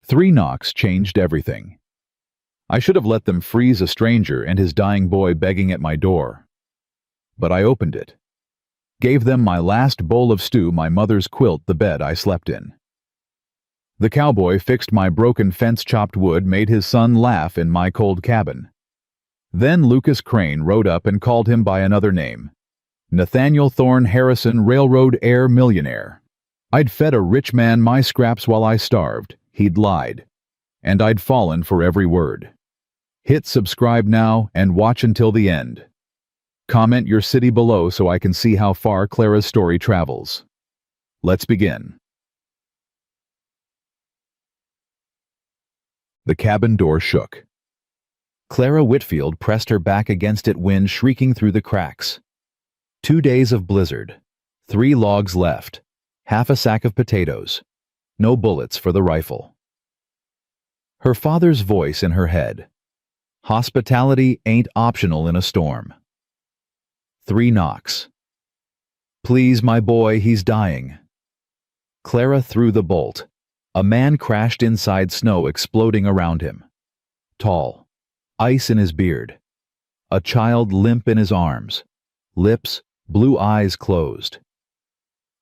3 knocks changed everything. I should have let them freeze a stranger and his dying boy begging at my door. But I opened it. Gave them my last bowl of stew, my mother's quilt, the bed I slept in. The cowboy fixed my broken fence, chopped wood, made his son laugh in my cold cabin. Then Lucas Crane rode up and called him by another name. Nathaniel Thorne Harrison, railroad heir, millionaire. I'd fed a rich man my scraps while I starved. He'd lied. And I'd fallen for every word. Hit subscribe now and watch until the end. Comment your city below so I can see how far Clara's story travels. Let's begin. The cabin door shook. Clara Whitfield pressed her back against it, wind shrieking through the cracks. 2 days of blizzard. 3 logs left. Half a sack of potatoes. No bullets for the rifle. Her father's voice in her head. Hospitality ain't optional in a storm. 3 knocks. Please, my boy, he's dying. Clara threw the bolt. A man crashed inside, snow exploding around him. Tall. Ice in his beard. A child limp in his arms. Lips, blue eyes closed.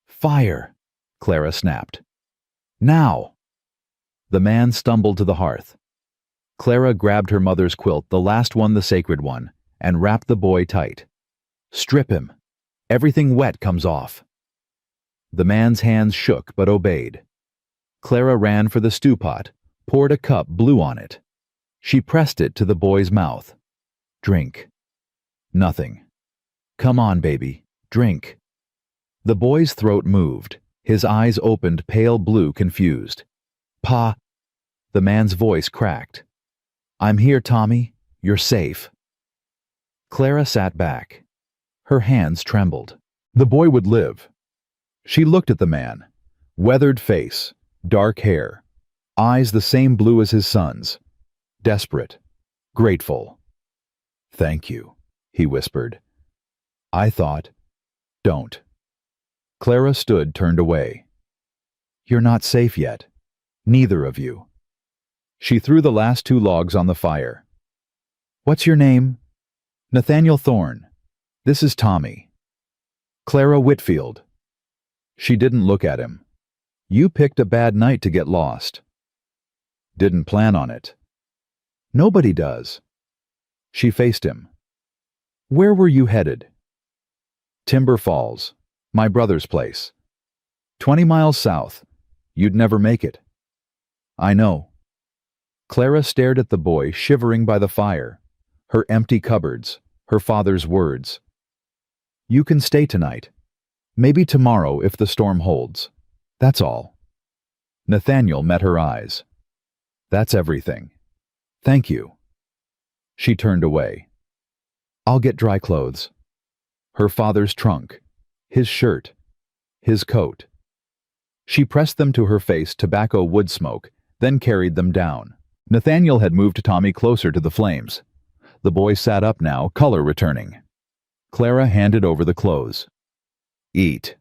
Fire! Clara snapped. Now! The man stumbled to the hearth. Clara grabbed her mother's quilt, the last one, the sacred one, and wrapped the boy tight. Strip him. Everything wet comes off. The man's hands shook but obeyed. Clara ran for the stew pot, poured a cup, blew on it. She pressed it to the boy's mouth. Drink. Nothing. Come on, baby, drink. The boy's throat moved. His eyes opened, pale blue, confused. Pa. The man's voice cracked. I'm here, Tommy. You're safe. Clara sat back. Her hands trembled. The boy would live. She looked at the man. Weathered face, dark hair, eyes the same blue as his son's. Desperate, grateful. Thank you, he whispered. I thought, don't. Clara stood, turned away. You're not safe yet. Neither of you. She threw the last 2 logs on the fire. What's your name? Nathaniel Thorne. This is Tommy. Clara Whitfield. She didn't look at him. You picked a bad night to get lost. Didn't plan on it. Nobody does. She faced him. Where were you headed? Timber Falls, my brother's place. 20 miles south. You'd never make it. I know. Clara stared at the boy, shivering by the fire. Her empty cupboards, her father's words. You can stay tonight. Maybe tomorrow if the storm holds. That's all. Nathaniel met her eyes. That's everything. Thank you. She turned away. I'll get dry clothes. Her father's trunk, his shirt, his coat. She pressed them to her face, tobacco wood smoke, then carried them down. Nathaniel had moved Tommy closer to the flames. The boy sat up now, color returning. Clara handed over the clothes. Eat.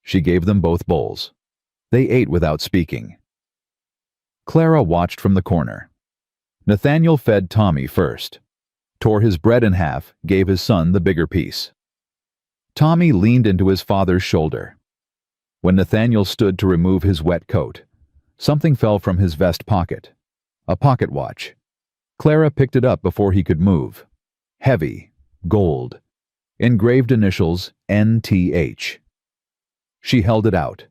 She gave them both bowls. They ate without speaking. Clara watched from the corner. Nathaniel fed Tommy first, tore his bread in half, gave his son the bigger piece. Tommy leaned into his father's shoulder. When Nathaniel stood to remove his wet coat, something fell from his vest pocket. A pocket watch. Clara picked it up before he could move. Heavy, gold, engraved initials NTH. She held it out.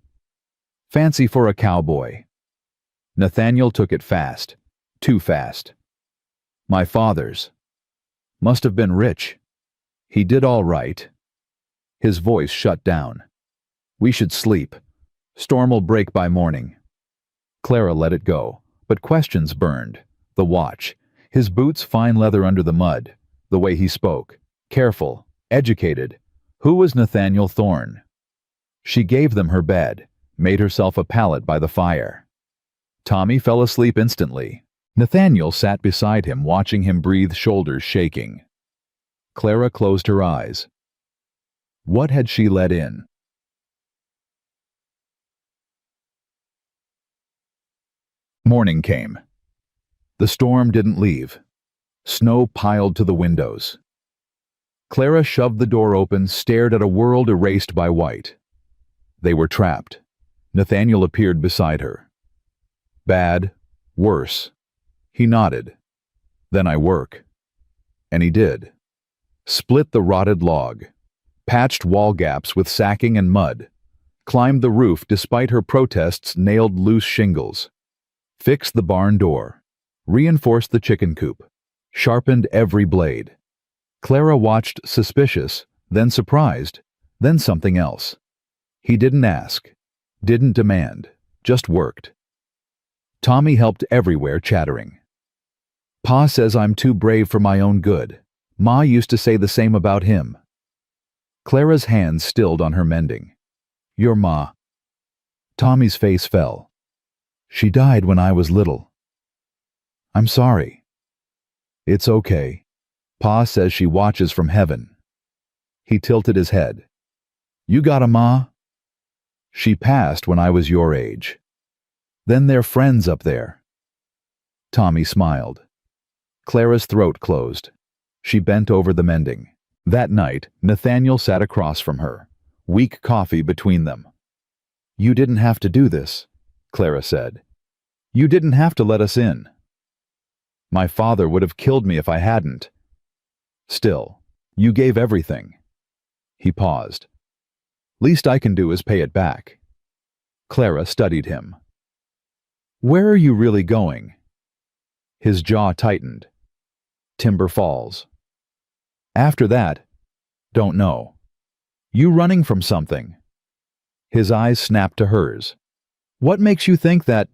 Fancy for a cowboy. Nathaniel took it fast. Too fast. My father's. Must have been rich. He did all right. His voice shut down. We should sleep. Storm'll break by morning. Clara let it go, but questions burned. The watch, his boots, fine leather under the mud, the way he spoke, careful, educated. Who was Nathaniel Thorne? She gave them her bed, made herself a pallet by the fire. Tommy fell asleep instantly. Nathaniel sat beside him, watching him breathe, shoulders shaking. Clara closed her eyes. What had she let in? Morning came. The storm didn't leave. Snow piled to the windows. Clara shoved the door open, stared at a world erased by white. They were trapped. Nathaniel appeared beside her. Bad, worse. He nodded. Then I work. And he did. Split the rotted log. Patched wall gaps with sacking and mud. Climbed the roof despite her protests, nailed loose shingles. Fixed the barn door. Reinforced the chicken coop. Sharpened every blade. Clara watched suspicious, then surprised, then something else. He didn't ask, didn't demand, just worked. Tommy helped everywhere, chattering. Pa says I'm too brave for my own good. Ma used to say the same about him. Clara's hands stilled on her mending. Your ma. Tommy's face fell. She died when I was little. I'm sorry. It's okay. Pa says she watches from heaven. He tilted his head. You got a ma? She passed when I was your age. Then they're friends up there. Tommy smiled. Clara's throat closed. She bent over the mending. That night, Nathaniel sat across from her, weak coffee between them. You didn't have to do this, Clara said. You didn't have to let us in. My father would have killed me if I hadn't. Still, you gave everything. He paused. Least I can do is pay it back. Clara studied him. Where are you really going? His jaw tightened. Timber Falls. After that, don't know. You running from something. His eyes snapped to hers. What makes you think that?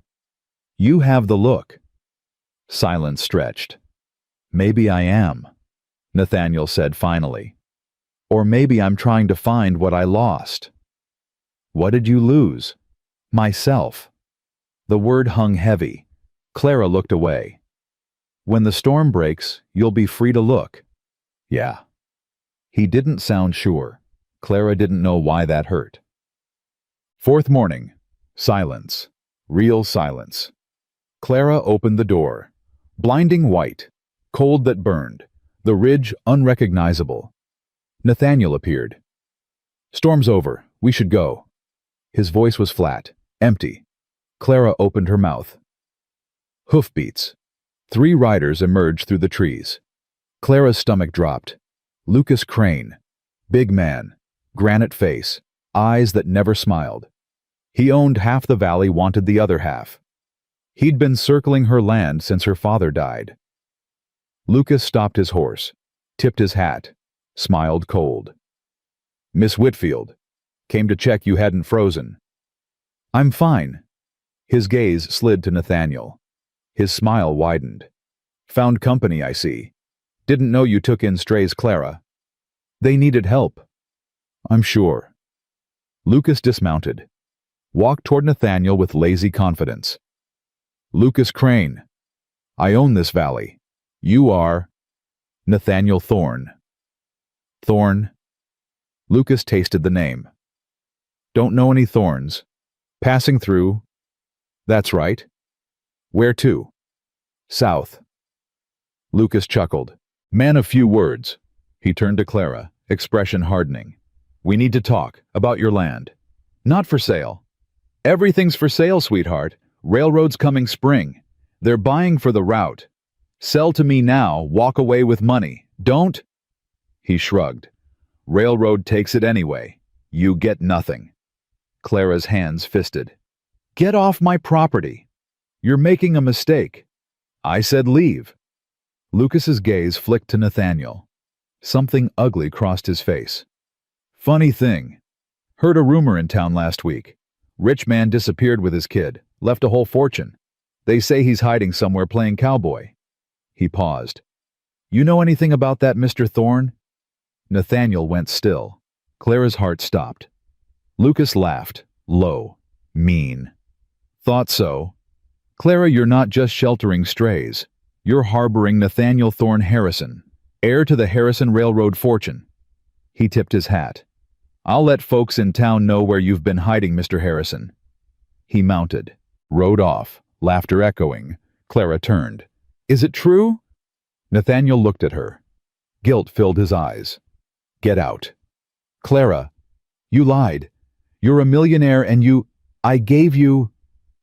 You have the look. Silence stretched. Maybe I am, Nathaniel said finally. Or maybe I'm trying to find what I lost. What did you lose? Myself. The word hung heavy. Clara looked away. When the storm breaks, you'll be free to look. Yeah. He didn't sound sure. Clara didn't know why that hurt. Fourth morning. Silence. Real silence. Clara opened the door. Blinding white. Cold that burned. The ridge unrecognizable. Nathaniel appeared. Storm's over. We should go. His voice was flat, empty. Clara opened her mouth. Hoofbeats. 3 riders emerged through the trees. Clara's stomach dropped. Lucas Crane. Big man. Granite face. Eyes that never smiled. He owned half the valley, wanted the other half. He'd been circling her land since her father died. Lucas stopped his horse, tipped his hat, smiled cold. Miss Whitfield. Came to check you hadn't frozen. I'm fine. His gaze slid to Nathaniel. His smile widened. Found company, I see. Didn't know you took in strays, Clara. They needed help. I'm sure. Lucas dismounted. Walked toward Nathaniel with lazy confidence. Lucas Crane. I own this valley. You are... Nathaniel Thorne. Thorne? Lucas tasted the name. Don't know any thorns. Passing through. That's right. Where to? South. Lucas chuckled. Man of few words. He turned to Clara, expression hardening. We need to talk about your land. Not for sale. Everything's for sale, sweetheart. Railroad's coming spring. They're buying for the route. Sell to me now, walk away with money. Don't... He shrugged. Railroad takes it anyway. You get nothing. Clara's hands fisted. Get off my property. You're making a mistake. I said leave. Lucas's gaze flicked to Nathaniel. Something ugly crossed his face. Funny thing. Heard a rumor in town last week. Rich man disappeared with his kid, left a whole fortune. They say he's hiding somewhere playing cowboy. He paused. You know anything about that, Mr. Thorne? Nathaniel went still. Clara's heart stopped. Lucas laughed, low, mean. Thought so. Clara, you're not just sheltering strays. You're harboring Nathaniel Thorne Harrison, heir to the Harrison Railroad fortune. He tipped his hat. I'll let folks in town know where you've been hiding, Mr. Harrison. He mounted, rode off, Laughter echoing, Clara turned. "Is it true?" Nathaniel looked at her. Guilt filled his eyes. "Get out." "Clara, you lied. You're a millionaire and I gave you—"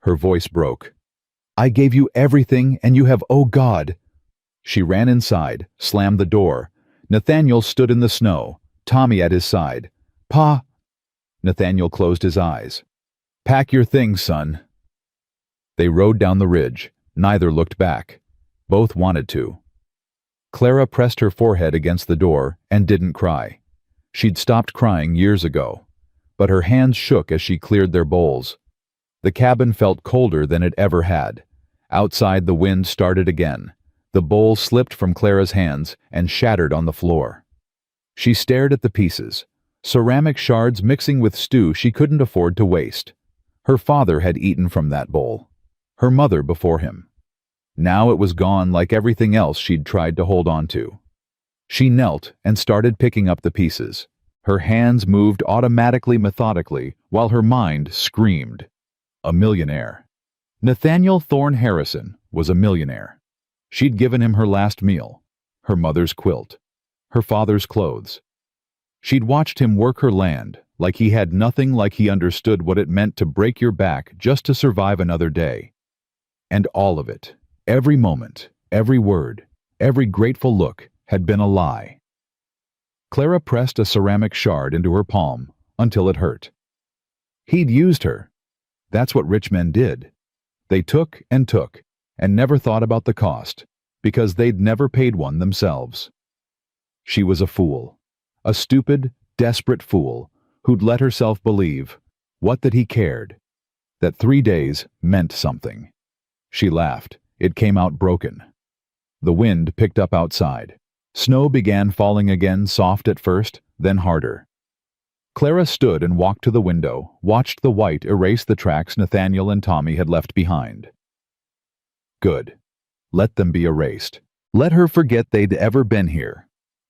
Her voice broke. "I gave you everything and you have, oh God." She ran inside, slammed the door. Nathaniel stood in the snow, Tommy at his side. "Pa." Nathaniel closed his eyes. "Pack your things, son." They rode down the ridge. Neither looked back. Both wanted to. Clara pressed her forehead against the door and didn't cry. She'd stopped crying years ago. But her hands shook as she cleared their bowls. The cabin felt colder than it ever had. Outside, the wind started again. The bowl slipped from Clara's hands and shattered on the floor. She stared at the pieces, ceramic shards mixing with stew she couldn't afford to waste. Her father had eaten from that bowl. Her mother before him. Now it was gone like everything else she'd tried to hold on to. She knelt and started picking up the pieces. Her hands moved automatically, methodically, while her mind screamed. A millionaire. Nathaniel Thorne Harrison was a millionaire. She'd given him her last meal, her mother's quilt, her father's clothes. She'd watched him work her land like he had nothing, like he understood what it meant to break your back just to survive another day. And all of it, every moment, every word, every grateful look had been a lie. Clara pressed a ceramic shard into her palm until it hurt. He'd used her. That's what rich men did. They took and never thought about the cost, because they'd never paid one themselves. She was a fool. A stupid, desperate fool who'd let herself believe, what, that he cared, that 3 days meant something. She laughed. It came out broken. The wind picked up outside. Snow began falling again, soft at first, then harder. Clara stood and walked to the window, watched the white erase the tracks Nathaniel and Tommy had left behind. Good. Let them be erased. Let her forget they'd ever been here.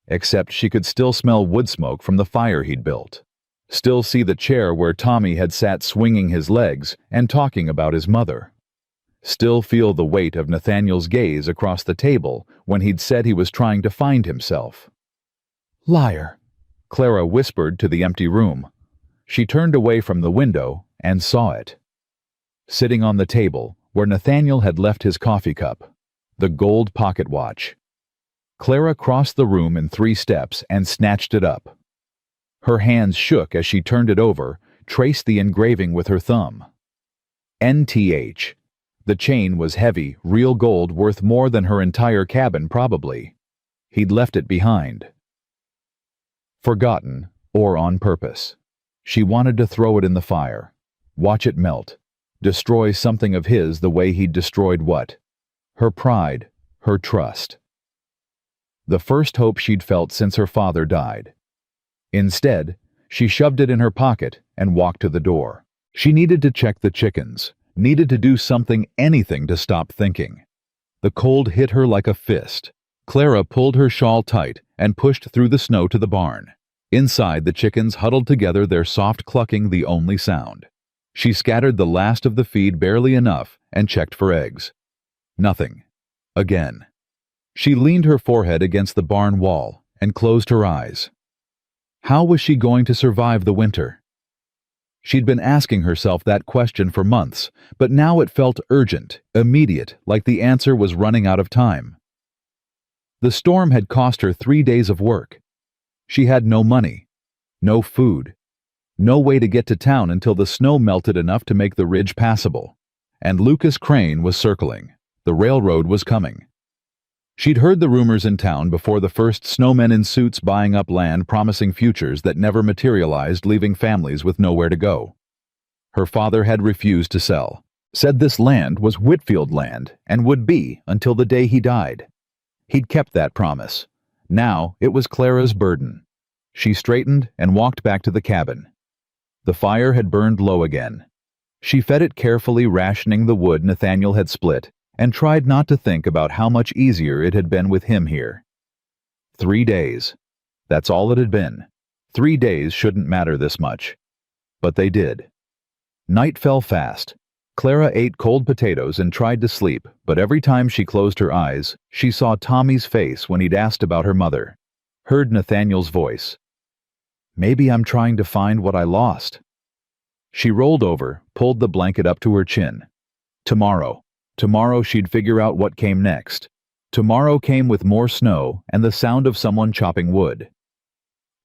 Except she could still smell wood smoke from the fire he'd built. Still see the chair where Tommy had sat swinging his legs and talking about his mother. Still feel the weight of Nathaniel's gaze across the table when he'd said he was trying to find himself. "Liar," Clara whispered to the empty room. She turned away from the window and saw it. Sitting on the table, where Nathaniel had left his coffee cup, the gold pocket watch. Clara crossed the room in 3 steps and snatched it up. Her hands shook as she turned it over, traced the engraving with her thumb. NTH. The chain was heavy, real gold worth more than her entire cabin probably. He'd left it behind. Forgotten, or on purpose. She wanted to throw it in the fire, watch it melt, destroy something of his the way he'd destroyed what? Her pride, her trust. The first hope she'd felt since her father died. Instead, she shoved it in her pocket and walked to the door. She needed to check the chickens, needed to do something, anything to stop thinking. The cold hit her like a fist. Clara pulled her shawl tight and pushed through the snow to the barn. Inside, the chickens huddled together, their soft clucking the only sound. She scattered the last of the feed barely enough and checked for eggs. Nothing. Again. She leaned her forehead against the barn wall and closed her eyes. How was she going to survive the winter? She'd been asking herself that question for months, but now it felt urgent, immediate, like the answer was running out of time. The storm had cost her 3 days of work. She had no money, no food, no way to get to town until the snow melted enough to make the ridge passable. And Lucas Crane was circling. The railroad was coming. She'd heard the rumors in town before, the first snowmen in suits buying up land, promising futures that never materialized, leaving families with nowhere to go. Her father had refused to sell, said this land was Whitfield land and would be until the day he died. He'd kept that promise. Now it was Clara's burden. She straightened and walked back to the cabin. The fire had burned low again. She fed it carefully, rationing the wood Nathaniel had split, and tried not to think about how much easier it had been with him here. 3 days. That's all it had been. 3 days shouldn't matter this much. But they did. Night fell fast. Clara ate cold potatoes and tried to sleep, but every time she closed her eyes, she saw Tommy's face when he'd asked about her mother. Heard Nathaniel's voice. Maybe I'm trying to find what I lost. She rolled over, pulled the blanket up to her chin. Tomorrow she'd figure out what came next. Tomorrow came with more snow and the sound of someone chopping wood.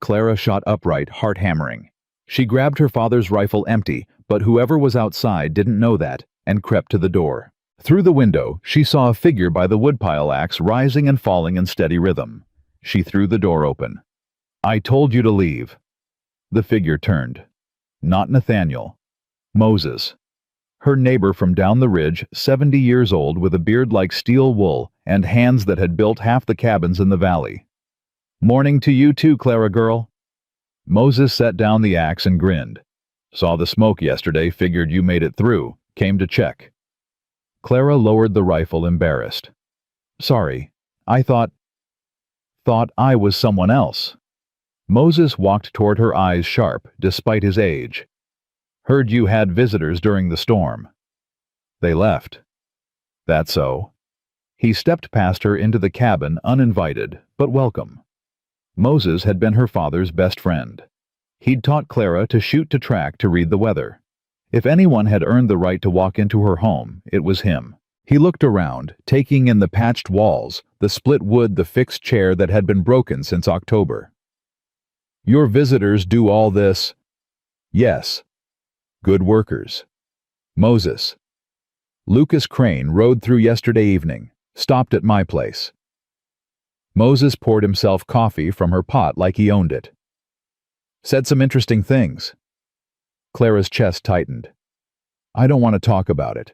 Clara shot upright, heart hammering. She grabbed her father's rifle empty, but whoever was outside didn't know that, and crept to the door. Through the window, she saw a figure by the woodpile axe rising and falling in steady rhythm. She threw the door open. I told you to leave. The figure turned. Not Nathaniel. Moses. Her neighbor from down the ridge, 70 years old with a beard like steel wool and hands that had built half the cabins in the valley. Morning to you too, Clara girl. Moses set down the axe and grinned. Saw the smoke yesterday, figured you made it through, came to check. Clara lowered the rifle, embarrassed. Sorry, I thought I was someone else. Moses walked toward her, eyes sharp, despite his age. Heard you had visitors during the storm. They left. That so? He stepped past her into the cabin, uninvited, but welcome. Moses had been her father's best friend. He'd taught Clara to shoot to track to read the weather. If anyone had earned the right to walk into her home, it was him. He looked around, taking in the patched walls, the split wood, the fixed chair that had been broken since October. Your visitors do all this? Yes. Good workers. Moses. Lucas Crane rode through yesterday evening, stopped at my place. Moses poured himself coffee from her pot like he owned it. Said some interesting things. Clara's chest tightened. I don't want to talk about it.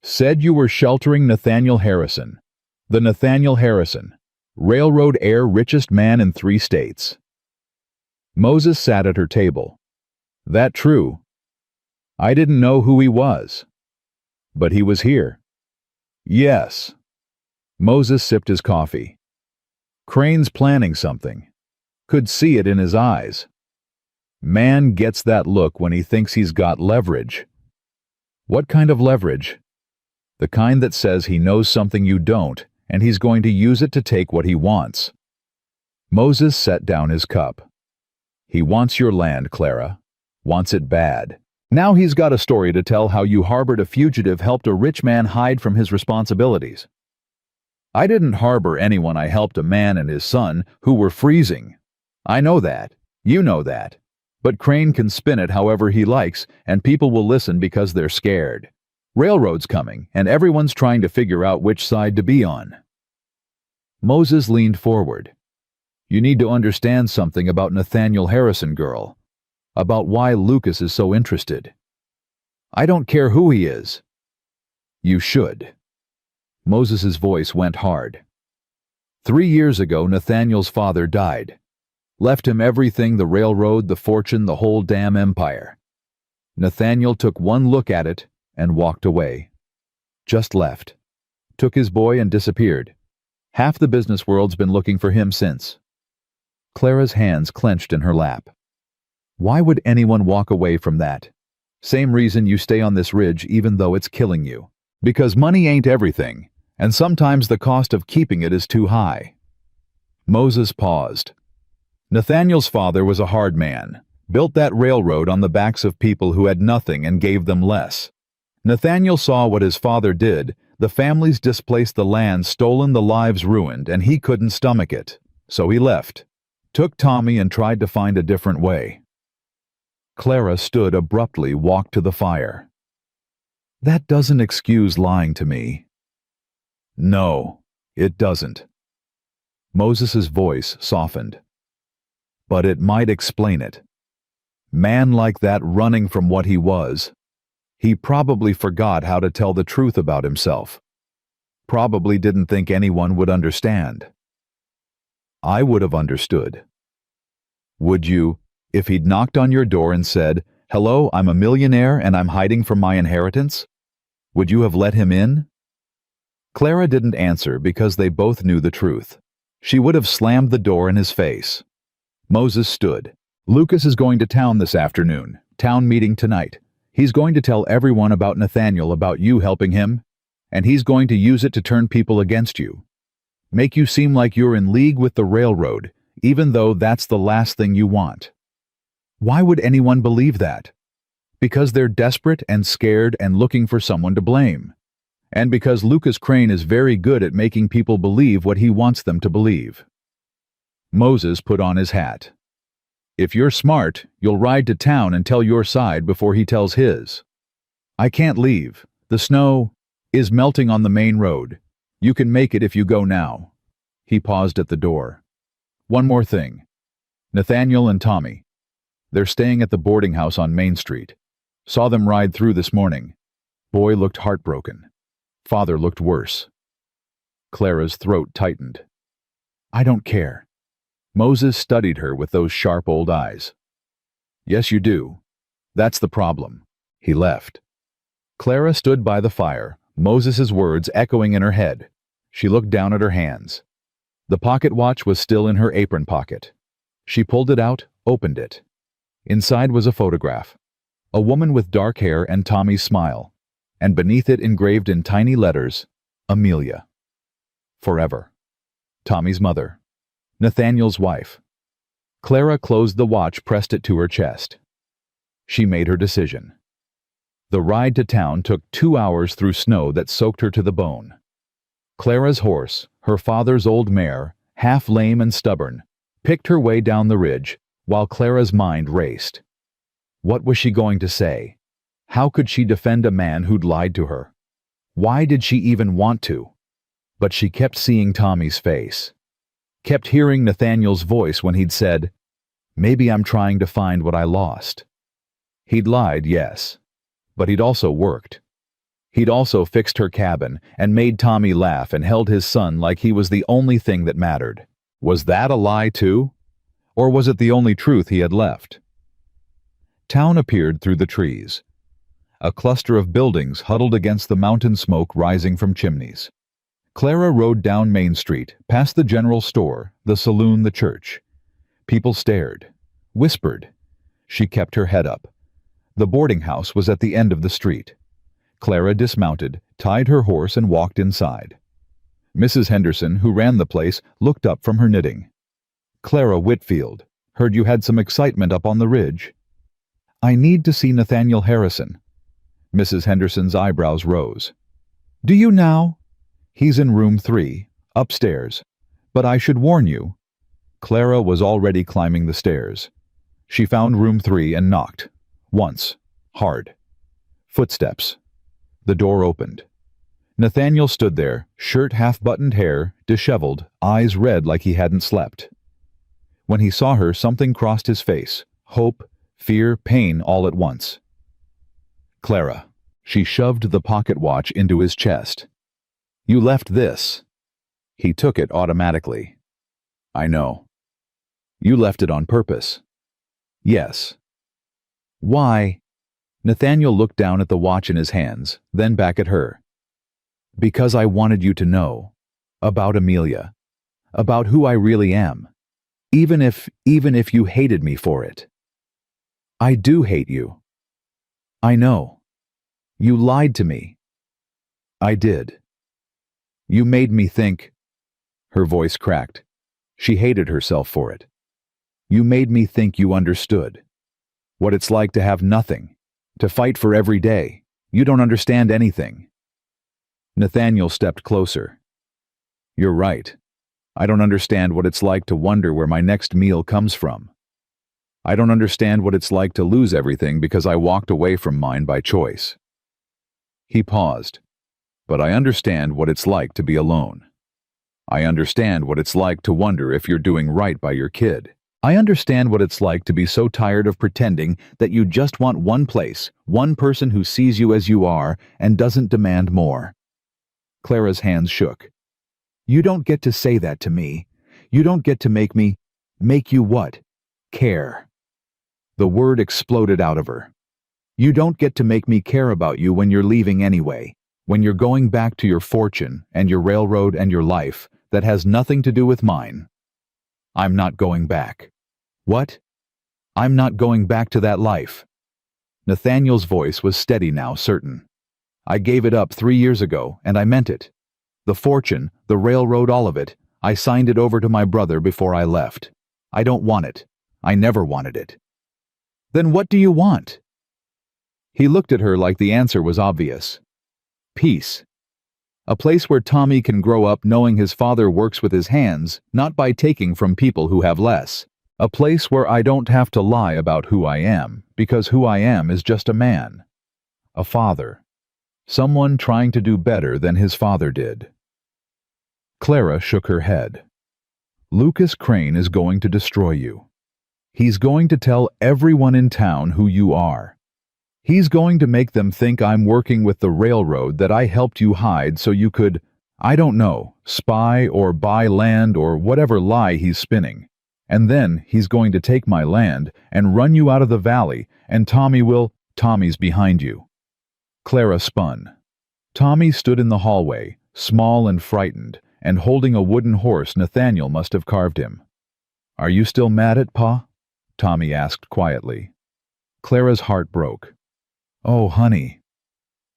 Said you were sheltering Nathaniel Harrison. The Nathaniel Harrison, railroad heir, richest man in 3 states. Moses sat at her table. That true? I didn't know who he was. But he was here. Yes. Moses sipped his coffee. Crane's planning something. Could see it in his eyes. Man gets that look when he thinks he's got leverage. What kind of leverage? The kind that says he knows something you don't, and he's going to use it to take what he wants. Moses set down his cup. He wants your land, Clara. Wants it bad. Now he's got a story to tell how you harbored a fugitive, helped a rich man hide from his responsibilities. I didn't harbor anyone. I helped a man and his son who were freezing. I know that. You know that. But Crane can spin it however he likes, and people will listen because they're scared. Railroad's coming, and everyone's trying to figure out which side to be on. Moses leaned forward. You need to understand something about Nathaniel Harrison, girl. About why Lucas is so interested. I don't care who he is. You should. Moses's voice went hard. 3 years ago, Nathaniel's father died. Left him everything, the railroad, the fortune, the whole damn empire. Nathaniel took one look at it and walked away. Just left. Took his boy and disappeared. Half the business world's been looking for him since. Clara's hands clenched in her lap. Why would anyone walk away from that? Same reason you stay on this ridge even though it's killing you. Because money ain't everything, and sometimes the cost of keeping it is too high. Moses paused. Nathaniel's father was a hard man, built that railroad on the backs of people who had nothing and gave them less. Nathaniel saw what his father did, the families displaced, the land stolen, the lives ruined, and he couldn't stomach it. So he left, took Tommy and tried to find a different way. Clara stood abruptly, walked to the fire. That doesn't excuse lying to me. No, it doesn't. Moses's voice softened. But it might explain it. Man like that running from what he was. He probably forgot how to tell the truth about himself. Probably didn't think anyone would understand. I would have understood. Would you, if he'd knocked on your door and said, "Hello, I'm a millionaire and I'm hiding from my inheritance"? Would you have let him in? Clara didn't answer because they both knew the truth. She would have slammed the door in his face. Moses stood. Lucas is going to town this afternoon. Town meeting tonight. He's going to tell everyone about Nathaniel about you helping him, and he's going to use it to turn people against you. Make you seem like you're in league with the railroad, even though that's the last thing you want. Why would anyone believe that? Because they're desperate and scared and looking for someone to blame. And because Lucas Crane is very good at making people believe what he wants them to believe. Moses put on his hat. If you're smart, you'll ride to town and tell your side before he tells his. I can't leave. The snow is melting on the main road. You can make it if you go now. He paused at the door. One more thing. Nathaniel and Tommy. They're staying at the boarding house on Main Street. Saw them ride through this morning. Boy looked heartbroken. Father looked worse. Clara's throat tightened. I don't care. Moses studied her with those sharp old eyes. Yes, you do. That's the problem. He left. Clara stood by the fire, Moses's words echoing in her head. She looked down at her hands. The pocket watch was still in her apron pocket. She pulled it out, opened it. Inside was a photograph. A woman with dark hair and Tommy's smile, and beneath it engraved in tiny letters, Amelia. Forever. Tommy's mother. Nathaniel's wife. Clara closed the watch, pressed it to her chest. She made her decision. The ride to town took 2 hours through snow that soaked her to the bone. Clara's horse, her father's old mare, half lame and stubborn, picked her way down the ridge, while Clara's mind raced. What was she going to say? How could she defend a man who'd lied to her? Why did she even want to? But she kept seeing Tommy's face. Kept hearing Nathaniel's voice when he'd said, "Maybe I'm trying to find what I lost." He'd lied, yes, but he'd also worked. He'd also fixed her cabin and made Tommy laugh and held his son like he was the only thing that mattered. Was that a lie too? Or was it the only truth he had left? Town appeared through the trees. A cluster of buildings huddled against the mountain smoke rising from chimneys. Clara rode down Main Street, past the general store, the saloon, the church. People stared, whispered. She kept her head up. The boarding house was at the end of the street. Clara dismounted, tied her horse, and walked inside. Mrs. Henderson, who ran the place, looked up from her knitting. "Clara Whitfield, heard you had some excitement up on the ridge." "I need to see Nathaniel Harrison." Mrs. Henderson's eyebrows rose. "Do you now?" "He's in room 3, upstairs. But I should warn you." Clara was already climbing the stairs. She found room 3 and knocked. Once. Hard. Footsteps. The door opened. Nathaniel stood there, shirt half-buttoned, hair disheveled, eyes red like he hadn't slept. When he saw her, something crossed his face. Hope, fear, pain all at once. "Clara." She shoved the pocket watch into his chest. "You left this." He took it automatically. "I know." "You left it on purpose." "Yes." "Why?" Nathaniel looked down at the watch in his hands, then back at her. "Because I wanted you to know. About Amelia. About who I really am. Even if you hated me for it." "I do hate you." "I know. You lied to me." "I did." "You made me think." Her voice cracked. She hated herself for it. "You made me think you understood. What it's like to have nothing. To fight for every day. You don't understand anything." Nathaniel stepped closer. "You're right. I don't understand what it's like to wonder where my next meal comes from. I don't understand what it's like to lose everything because I walked away from mine by choice." He paused. "But I understand what it's like to be alone. I understand what it's like to wonder if you're doing right by your kid. I understand what it's like to be so tired of pretending that you just want one place, one person who sees you as you are and doesn't demand more." Clara's hands shook. "You don't get to say that to me. You don't get to make me—" "Make you what?" "Care." The word exploded out of her. "You don't get to make me care about you when you're leaving anyway, when you're going back to your fortune and your railroad and your life that has nothing to do with mine." "I'm not going back." "What?" "I'm not going back to that life." Nathaniel's voice was steady now, certain. I gave it up 3 years ago, and I meant it. The fortune, the railroad, all of it, I signed it over to my brother before I left. I don't want it. I never wanted it. Then what do you want? He looked at her like the answer was obvious. Peace. A place where Tommy can grow up knowing his father works with his hands, not by taking from people who have less. A place where I don't have to lie about who I am, because who I am is just a man. A father. Someone trying to do better than his father did. Clara shook her head. Lucas Crane is going to destroy you. He's going to tell everyone in town who you are. He's going to make them think I'm working with the railroad that I helped you hide so you could, I don't know, spy or buy land or whatever lie he's spinning. And then he's going to take my land and run you out of the valley, and Tommy's behind you. Clara spun. Tommy stood in the hallway, small and frightened, and holding a wooden horse Nathaniel must have carved him. Are you still mad at Pa? Tommy asked quietly. Clara's heart broke. Oh, honey.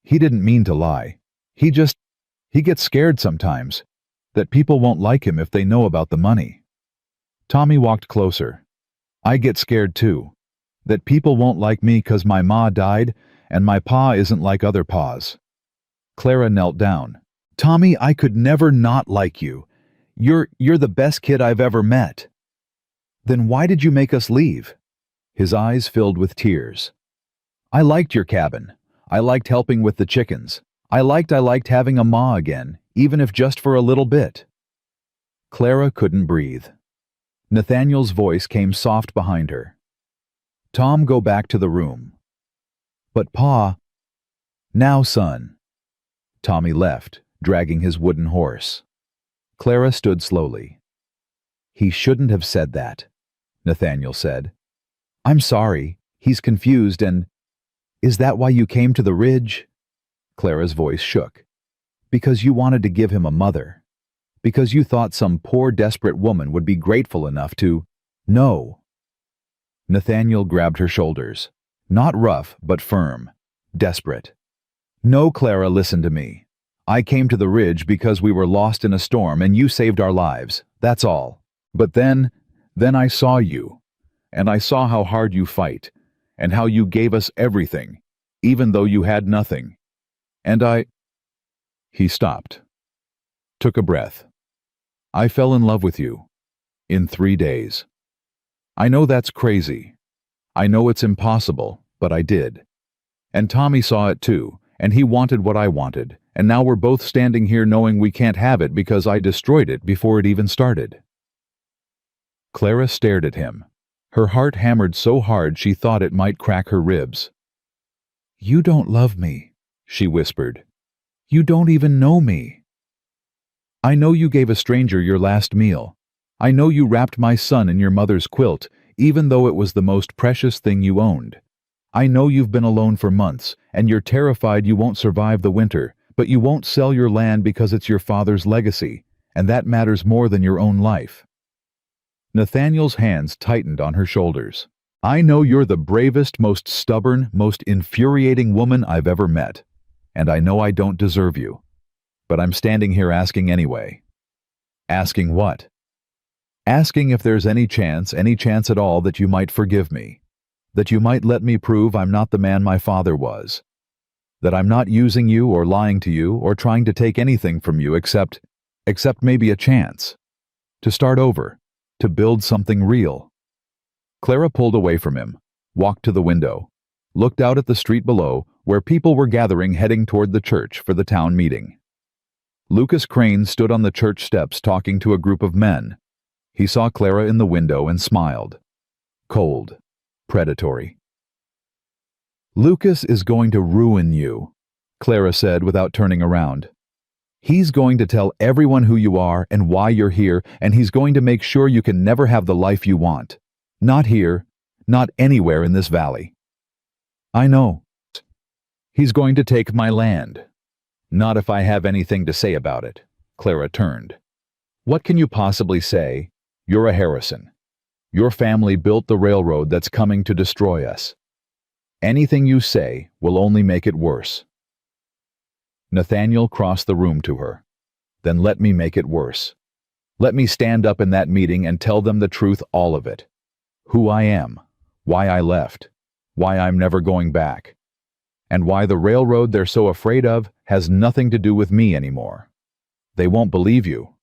He didn't mean to lie. He gets scared sometimes, that people won't like him if they know about the money. Tommy walked closer. I get scared too, that people won't like me 'cause my ma died and my pa isn't like other pa's. Clara knelt down. Tommy, I could never not like you. You're the best kid I've ever met. Then why did you make us leave? His eyes filled with tears. I liked your cabin. I liked helping with the chickens. I liked having a ma again, even if just for a little bit. Clara couldn't breathe. Nathaniel's voice came soft behind her. Tom, go back to the room. But Pa... Now, son. Tommy left, dragging his wooden horse. Clara stood slowly. He shouldn't have said that, Nathaniel said. I'm sorry. He's confused and... Is that why you came to the ridge? Clara's voice shook. Because you wanted to give him a mother. Because you thought some poor desperate woman would be grateful enough to... No. Nathaniel grabbed her shoulders. Not rough, but firm. Desperate. No, Clara, listen to me. I came to the ridge because we were lost in a storm and you saved our lives. That's all. But then I saw you. And I saw how hard you fight. And how you gave us everything, even though you had nothing. And He stopped. Took a breath. I fell in love with you. In 3 days. I know that's crazy. I know it's impossible, but I did. And Tommy saw it too, and he wanted what I wanted, and now we're both standing here knowing we can't have it because I destroyed it before it even started. Clara stared at him. Her heart hammered so hard she thought it might crack her ribs. You don't love me, she whispered. You don't even know me. I know you gave a stranger your last meal. I know you wrapped my son in your mother's quilt, even though it was the most precious thing you owned. I know you've been alone for months, and you're terrified you won't survive the winter, but you won't sell your land because it's your father's legacy, and that matters more than your own life. Nathaniel's hands tightened on her shoulders. I know you're the bravest, most stubborn, most infuriating woman I've ever met, and I know I don't deserve you. But I'm standing here asking anyway. Asking what? Asking if there's any chance at all that you might forgive me, that you might let me prove I'm not the man my father was, that I'm not using you or lying to you or trying to take anything from you except maybe a chance, to start over, to build something real. Clara pulled away from him, walked to the window, looked out at the street below where people were gathering heading toward the church for the town meeting. Lucas Crane stood on the church steps talking to a group of men. He saw Clara in the window and smiled. Cold, predatory. Lucas is going to ruin you, Clara said without turning around. He's going to tell everyone who you are and why you're here, and he's going to make sure you can never have the life you want. Not here, not anywhere in this valley. I know. He's going to take my land. Not if I have anything to say about it. Clara turned. What can you possibly say? You're a Harrison. Your family built the railroad that's coming to destroy us. Anything you say will only make it worse. Nathaniel crossed the room to her. Then let me make it worse. Let me stand up in that meeting and tell them the truth, all of it. Who I am, why I left, why I'm never going back, and why the railroad they're so afraid of has nothing to do with me anymore. They won't believe you.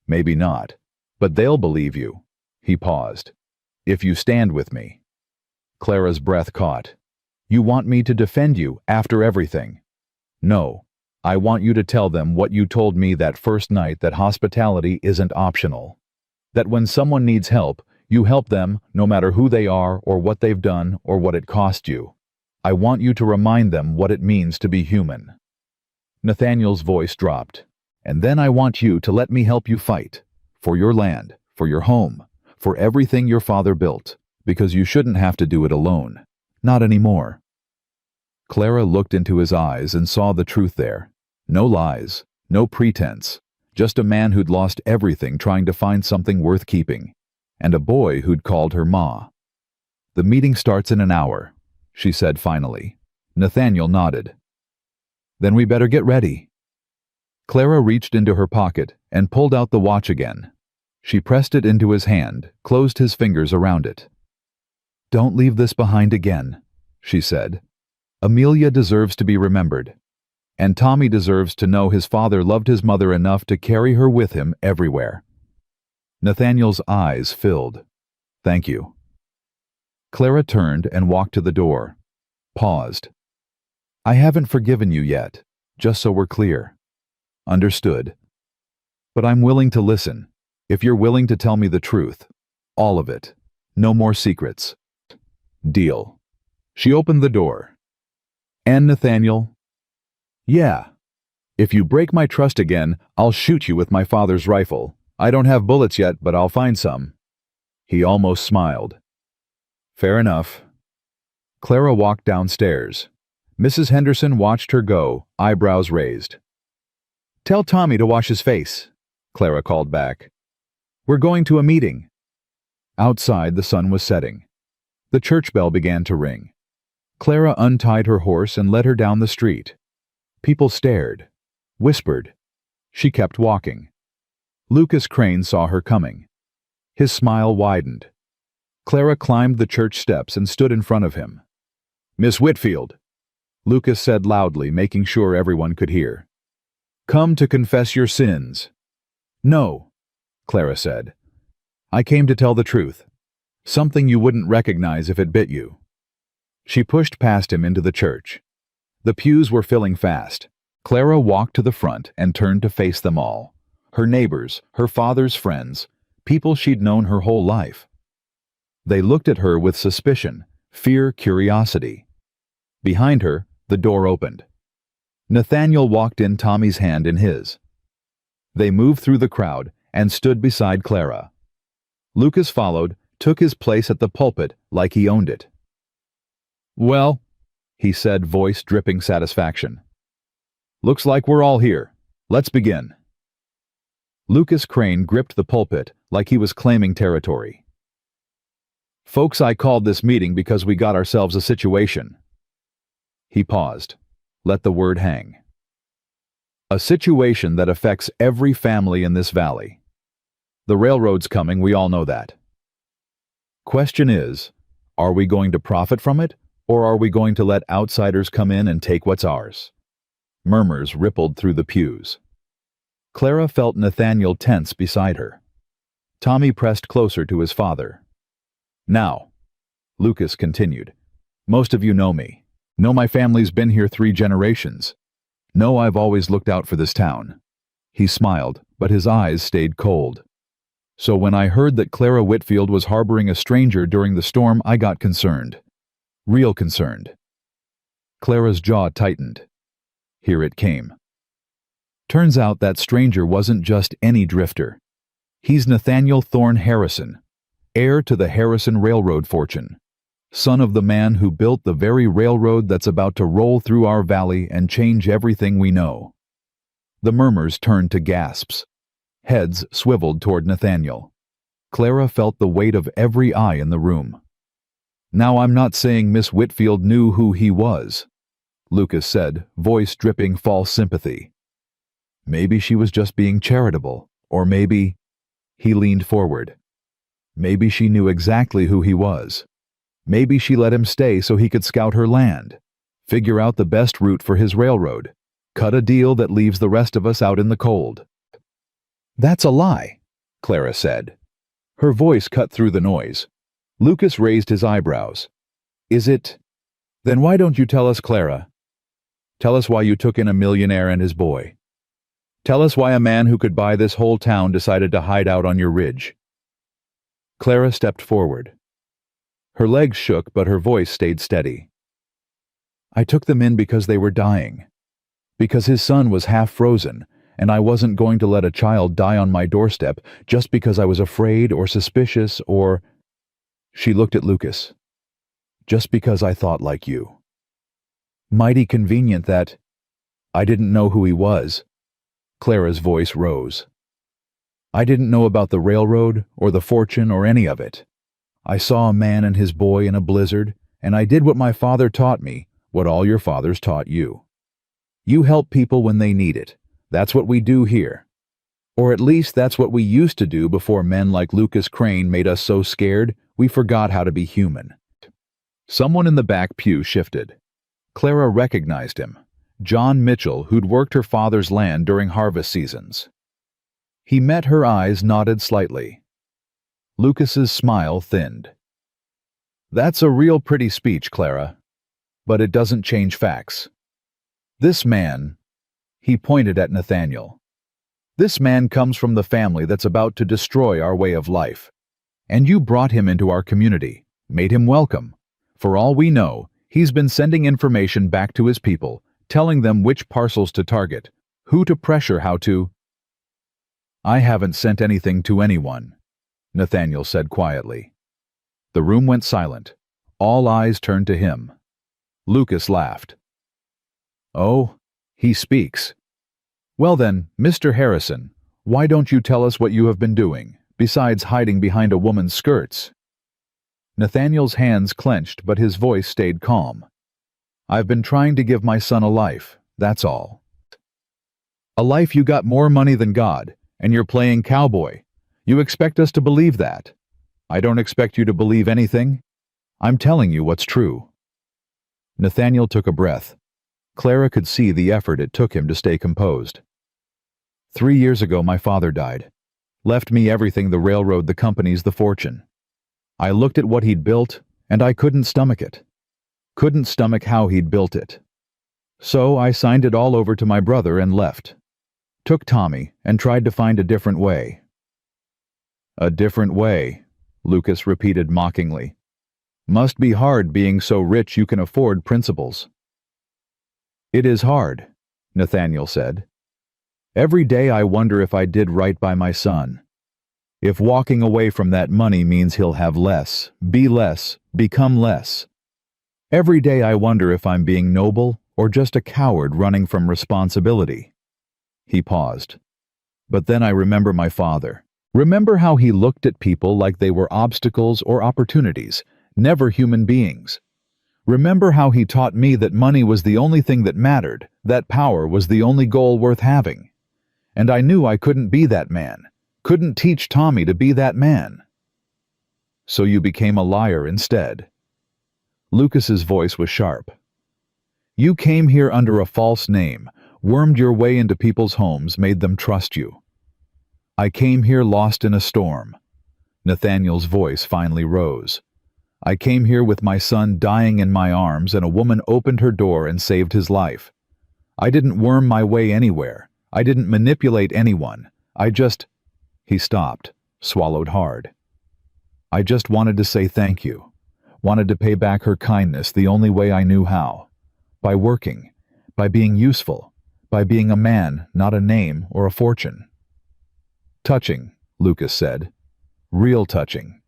Maybe not, but they'll believe you. He paused. If you stand with me. Clara's breath caught. You want me to defend you after everything? No. I want you to tell them what you told me that first night, that hospitality isn't optional. That when someone needs help, you help them no matter who they are or what they've done or what it cost you. I want you to remind them what it means to be human. Nathaniel's voice dropped. And then I want you to let me help you fight. For your land, for your home, for everything your father built. Because you shouldn't have to do it alone. Not anymore. Clara looked into his eyes and saw the truth there. No lies, no pretense, just a man who'd lost everything trying to find something worth keeping, and a boy who'd called her Ma. The meeting starts in an hour, she said finally. Nathaniel nodded. Then we better get ready. Clara reached into her pocket and pulled out the watch again. She pressed it into his hand, closed his fingers around it. Don't leave this behind again, she said. Amelia deserves to be remembered. And Tommy deserves to know his father loved his mother enough to carry her with him everywhere. Nathaniel's eyes filled. Thank you. Clara turned and walked to the door. Paused. I haven't forgiven you yet, just so we're clear. Understood. But I'm willing to listen, if you're willing to tell me the truth. All of it. No more secrets. Deal. She opened the door. And Nathaniel? Yeah. If you break my trust again, I'll shoot you with my father's rifle. I don't have bullets yet, but I'll find some. He almost smiled. Fair enough. Clara walked downstairs. Mrs. Henderson watched her go, eyebrows raised. Tell Tommy to wash his face, Clara called back. We're going to a meeting. Outside, the sun was setting. The church bell began to ring. Clara untied her horse and led her down the street. People stared, whispered. She kept walking. Lucas Crane saw her coming. His smile widened. Clara climbed the church steps and stood in front of him. Miss Whitfield, Lucas said loudly, making sure everyone could hear. Come to confess your sins. No, Clara said. I came to tell the truth. Something you wouldn't recognize if it bit you. She pushed past him into the church. The pews were filling fast. Clara walked to the front and turned to face them all. Her neighbors, her father's friends, people she'd known her whole life. They looked at her with suspicion, fear, curiosity. Behind her, the door opened. Nathaniel walked in, Tommy's hand in his. They moved through the crowd and stood beside Clara. Lucas followed, took his place at the pulpit like he owned it. Well, he said, voice dripping satisfaction. Looks like we're all here. Let's begin. Lucas Crane gripped the pulpit like he was claiming territory. Folks, I called this meeting because we got ourselves a situation. He paused, let the word hang. A situation that affects every family in this valley. The railroad's coming, we all know that. Question is, are we going to profit from it, or are we going to let outsiders come in and take what's ours? Murmurs rippled through the pews. Clara felt Nathaniel tense beside her. Tommy pressed closer to his father. Now, Lucas continued, most of you know me. Know my family's been here 3 generations. Know I've always looked out for this town. He smiled, but his eyes stayed cold. So when I heard that Clara Whitfield was harboring a stranger during the storm, I got concerned. Real concerned. Clara's jaw tightened. Here it came. Turns out that stranger wasn't just any drifter. He's Nathaniel Thorne Harrison, heir to the Harrison Railroad fortune, son of the man who built the very railroad that's about to roll through our valley and change everything we know. The murmurs turned to gasps. Heads swiveled toward Nathaniel. Clara felt the weight of every eye in the room. Now I'm not saying Miss Whitfield knew who he was, Lucas said, voice dripping false sympathy. Maybe she was just being charitable, or maybe... He leaned forward. Maybe she knew exactly who he was. Maybe she let him stay so he could scout her land, figure out the best route for his railroad, cut a deal that leaves the rest of us out in the cold. That's a lie, Clara said. Her voice cut through the noise. Lucas raised his eyebrows. Is it? Then why don't you tell us, Clara? Tell us why you took in a millionaire and his boy. Tell us why a man who could buy this whole town decided to hide out on your ridge. Clara stepped forward. Her legs shook, but her voice stayed steady. I took them in because they were dying. Because his son was half frozen, and I wasn't going to let a child die on my doorstep just because I was afraid or suspicious or... She looked at Lucas. Just because I thought like you. Mighty convenient that... I didn't know who he was. Clara's voice rose. I didn't know about the railroad or the fortune or any of it. I saw a man and his boy in a blizzard, and I did what my father taught me, what all your fathers taught you. You help people when they need it. That's what we do here. Or at least that's what we used to do before men like Lucas Crane made us so scared we forgot how to be human. Someone in the back pew shifted. Clara recognized him, John Mitchell, who'd worked her father's land during harvest seasons. He met her eyes, nodded slightly. Lucas's smile thinned. That's a real pretty speech, Clara, but it doesn't change facts. This man, he pointed at Nathaniel. This man comes from the family that's about to destroy our way of life. And you brought him into our community, made him welcome. For all we know, he's been sending information back to his people, telling them which parcels to target, who to pressure, how to... I haven't sent anything to anyone, Nathaniel said quietly. The room went silent. All eyes turned to him. Lucas laughed. Oh, he speaks. Well then, Mr. Harrison, why don't you tell us what you have been doing, besides hiding behind a woman's skirts? Nathaniel's hands clenched, but his voice stayed calm. I've been trying to give my son a life, that's all. A life you got more money than God, and you're playing cowboy. You expect us to believe that. I don't expect you to believe anything. I'm telling you what's true. Nathaniel took a breath. Clara could see the effort it took him to stay composed. 3 years ago my father died. Left me everything, the railroad, the companies, the fortune. I looked at what he'd built, and I couldn't stomach it. Couldn't stomach how he'd built it. So I signed it all over to my brother and left. Took Tommy and tried to find a different way. A different way, Lucas repeated mockingly. Must be hard being so rich you can afford principles. It is hard, Nathaniel said. Every day I wonder if I did right by my son. If walking away from that money means he'll have less, become less. Every day I wonder if I'm being noble or just a coward running from responsibility. He paused. But then I remember my father. Remember how he looked at people like they were obstacles or opportunities, never human beings. Remember how he taught me that money was the only thing that mattered, that power was the only goal worth having. And I knew I couldn't be that man, couldn't teach Tommy to be that man. So you became a liar instead. Lucas's voice was sharp. You came here under a false name, wormed your way into people's homes, made them trust you. I came here lost in a storm. Nathaniel's voice finally rose. I came here with my son dying in my arms, and a woman opened her door and saved his life. I didn't worm my way anywhere. I didn't manipulate anyone. He stopped, swallowed hard. I just wanted to say thank you. Wanted to pay back her kindness the only way I knew how. By working, by being useful, by being a man, not a name or a fortune. Touching, Lucas said. Real touching.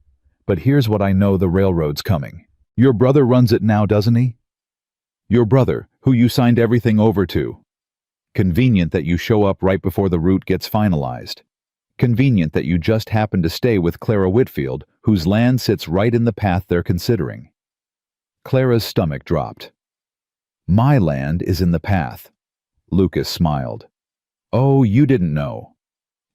But here's what I know, the railroad's coming. Your brother runs it now, doesn't he? Your brother, who you signed everything over to. Convenient that you show up right before the route gets finalized. Convenient that you just happen to stay with Clara Whitfield, whose land sits right in the path they're considering. Clara's stomach dropped. My land is in the path. Lucas smiled. Oh, you didn't know.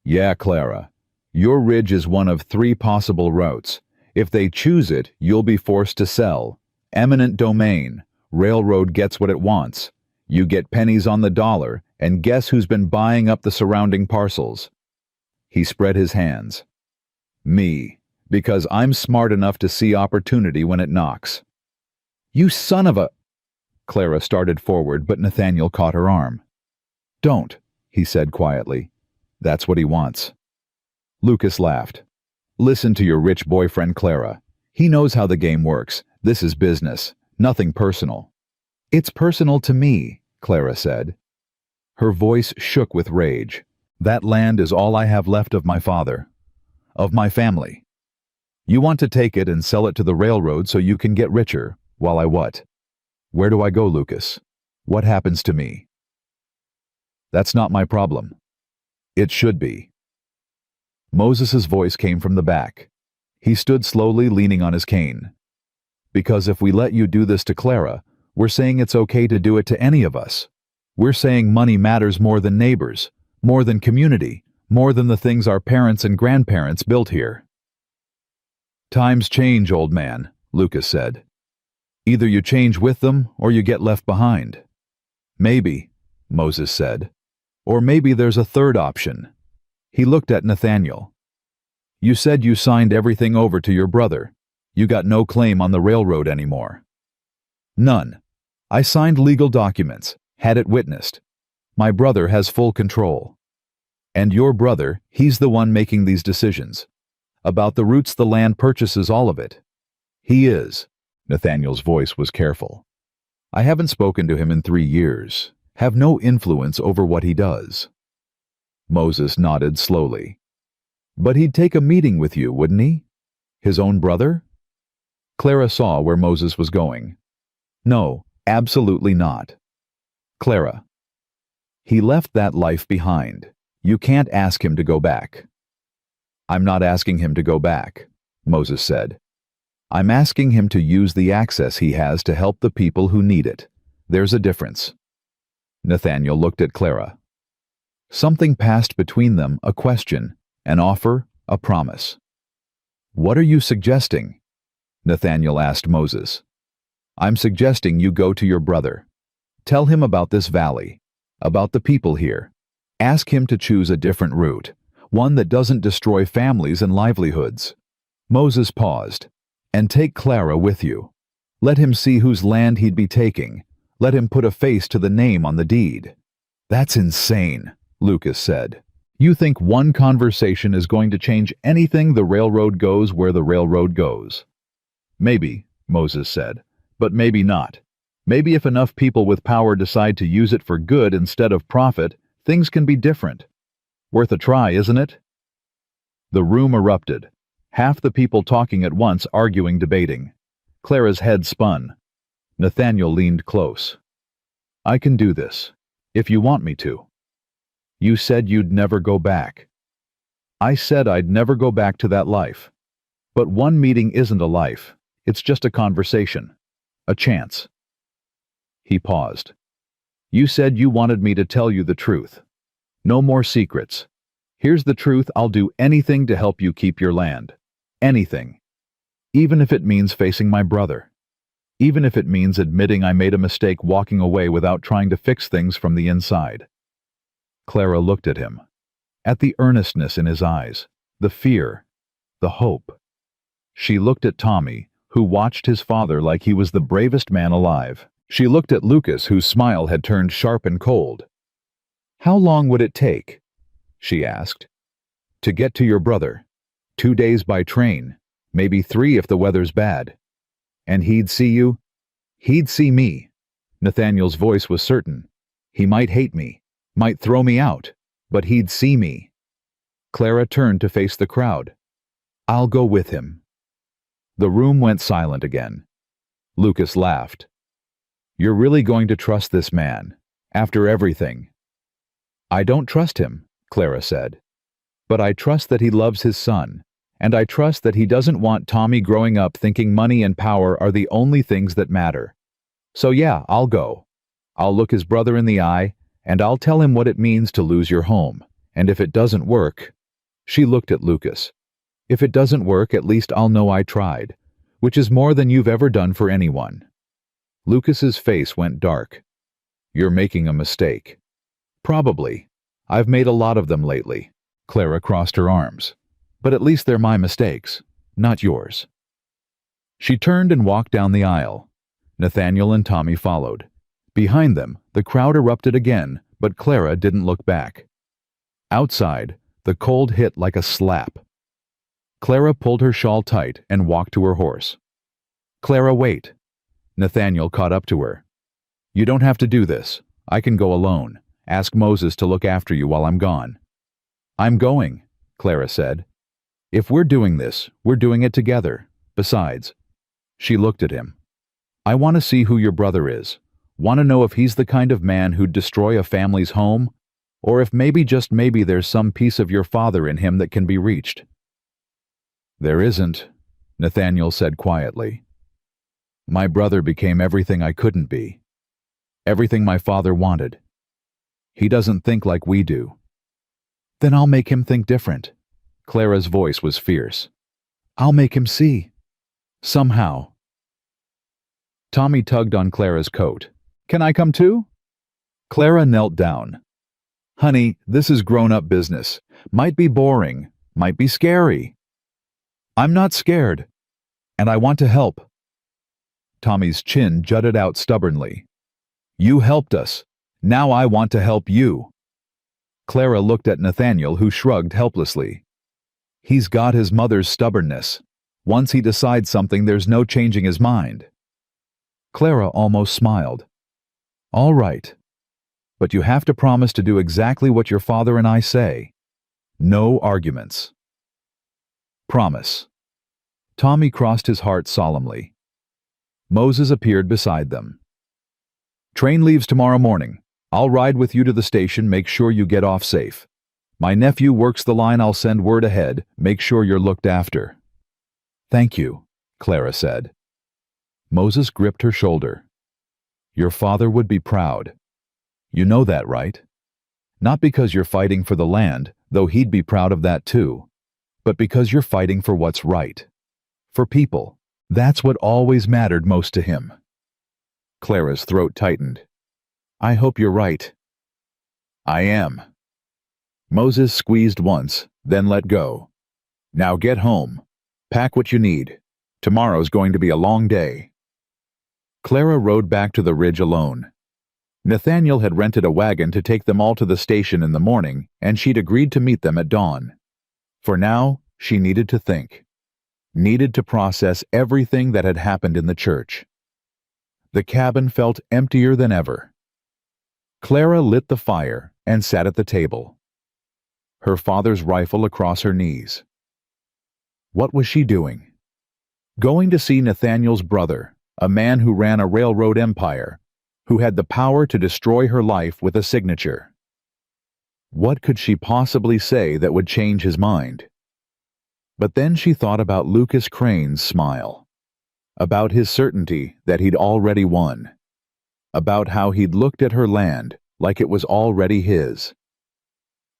Yeah, Clara. Your ridge is one of 3 possible routes. If they choose it, you'll be forced to sell. Eminent domain. Railroad gets what it wants. You get pennies on the dollar, and guess who's been buying up the surrounding parcels? He spread his hands. Me, because I'm smart enough to see opportunity when it knocks. You son of a... Clara started forward, but Nathaniel caught her arm. Don't, he said quietly. That's what he wants. Lucas laughed. Listen to your rich boyfriend, Clara. He knows how the game works. This is business, nothing personal. It's personal to me, Clara said. Her voice shook with rage. That land is all I have left of my father, of my family. You want to take it and sell it to the railroad so you can get richer, while I what? Where do I go, Lucas? What happens to me? That's not my problem. It should be. Moses's voice came from the back. He stood slowly, leaning on his cane. Because if we let you do this to Clara, we're saying it's okay to do it to any of us. We're saying money matters more than neighbors, more than community, more than the things our parents and grandparents built here. Times change, old man, Lucas said. Either you change with them or you get left behind. Maybe, Moses said. Or maybe there's a third option. He looked at Nathaniel. You said you signed everything over to your brother. You got no claim on the railroad anymore. None. I signed legal documents, had it witnessed. My brother has full control. And your brother, he's the one making these decisions. About the routes the land purchases, all of it. He is. Nathaniel's voice was careful. I haven't spoken to him in 3 years. Have no influence over what he does. Moses nodded slowly. But he'd take a meeting with you, wouldn't he? His own brother? Clara saw where Moses was going. No, absolutely not. Clara. He left that life behind. You can't ask him to go back. I'm not asking him to go back, Moses said. I'm asking him to use the access he has to help the people who need it. There's a difference. Nathaniel looked at Clara. Something passed between them, a question, an offer, a promise. What are you suggesting? Nathaniel asked Moses. I'm suggesting you go to your brother. Tell him about this valley, about the people here. Ask him to choose a different route, one that doesn't destroy families and livelihoods. Moses paused. And take Clara with you. Let him see whose land he'd be taking. Let him put a face to the name on the deed. That's insane, Lucas said. You think one conversation is going to change anything? The railroad goes where the railroad goes. Maybe, Moses said, but maybe not. Maybe if enough people with power decide to use it for good instead of profit, things can be different. Worth a try, isn't it? The room erupted. Half the people talking at once, arguing, debating. Clara's head spun. Nathaniel leaned close. I can do this, if you want me to. You said you'd never go back. I said I'd never go back to that life. But one meeting isn't a life. It's just a conversation. A chance. He paused. You said you wanted me to tell you the truth. No more secrets. Here's the truth. I'll do anything to help you keep your land. Anything. Even if it means facing my brother. Even if it means admitting I made a mistake walking away without trying to fix things from the inside. Clara looked at him. At the earnestness in his eyes, the fear, the hope. She looked at Tommy, who watched his father like he was the bravest man alive. She looked at Lucas, whose smile had turned sharp and cold. How long would it take, she asked, to get to your brother? 2 days by train, maybe 3 if the weather's bad. And he'd see you? He'd see me. Nathaniel's voice was certain. He might hate me, might throw me out, but he'd see me. Clara turned to face the crowd. I'll go with him. The room went silent again. Lucas laughed. You're really going to trust this man, after everything? I don't trust him, Clara said. But I trust that he loves his son, and I trust that he doesn't want Tommy growing up thinking money and power are the only things that matter. So yeah, I'll go. I'll look his brother in the eye, and I'll tell him what it means to lose your home. And if it doesn't work—" She looked at Lucas. "If it doesn't work, at least I'll know I tried, which is more than you've ever done for anyone." Lucas's face went dark. "You're making a mistake." "Probably. I've made a lot of them lately." Clara crossed her arms. "But at least they're my mistakes, not yours." She turned and walked down the aisle. Nathaniel and Tommy followed. Behind them, the crowd erupted again, but Clara didn't look back. Outside, the cold hit like a slap. Clara pulled her shawl tight and walked to her horse. "Clara, wait." Nathaniel caught up to her. "You don't have to do this. I can go alone. Ask Moses to look after you while I'm gone." "I'm going," Clara said. "If we're doing this, we're doing it together. Besides—" She looked at him. "I want to see who your brother is. Want to know if he's the kind of man who'd destroy a family's home, or if maybe, just maybe, there's some piece of your father in him that can be reached." "There isn't," Nathaniel said quietly. "My brother became everything I couldn't be. Everything my father wanted. He doesn't think like we do." "Then I'll make him think different." Clara's voice was fierce. "I'll make him see. Somehow." Tommy tugged on Clara's coat. "Can I come too?" Clara knelt down. "Honey, this is grown-up business. Might be boring, might be scary." "I'm not scared, and I want to help." Tommy's chin jutted out stubbornly. "You helped us. Now I want to help you." Clara looked at Nathaniel, who shrugged helplessly. "He's got his mother's stubbornness. Once he decides something, there's no changing his mind." Clara almost smiled. "All right. But you have to promise to do exactly what your father and I say. No arguments." "Promise." Tommy crossed his heart solemnly. Moses appeared beside them. "Train leaves tomorrow morning. I'll ride with you to the station, make sure you get off safe. My nephew works the line, I'll send word ahead, make sure you're looked after." "Thank you," Clara said. Moses gripped her shoulder. "Your father would be proud. You know that, right? Not because you're fighting for the land, though he'd be proud of that too, but because you're fighting for what's right. For people. That's what always mattered most to him." Clara's throat tightened. "I hope you're right." "I am." Moses squeezed once, then let go. "Now get home. Pack what you need. Tomorrow's going to be a long day." Clara rode back to the ridge alone. Nathaniel had rented a wagon to take them all to the station in the morning, and she'd agreed to meet them at dawn. For now, she needed to think. Needed to process everything that had happened in the church. The cabin felt emptier than ever. Clara lit the fire and sat at the table, her father's rifle across her knees. What was she doing? Going to see Nathaniel's brother, a man who ran a railroad empire, who had the power to destroy her life with a signature. What could she possibly say that would change his mind? But then she thought about Lucas Crane's smile, about his certainty that he'd already won, about how he'd looked at her land like it was already his.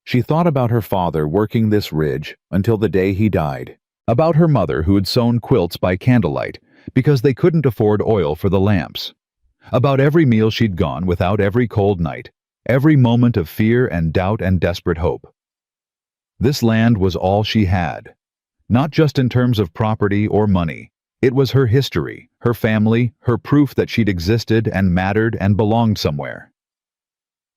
She thought about her father working this ridge until the day he died, about her mother who had sewn quilts by candlelight because they couldn't afford oil for the lamps, about every meal she'd gone without, every cold night, every moment of fear and doubt and desperate hope. This land was all she had, not just in terms of property or money. It was her history, her family, her proof that she'd existed and mattered and belonged somewhere.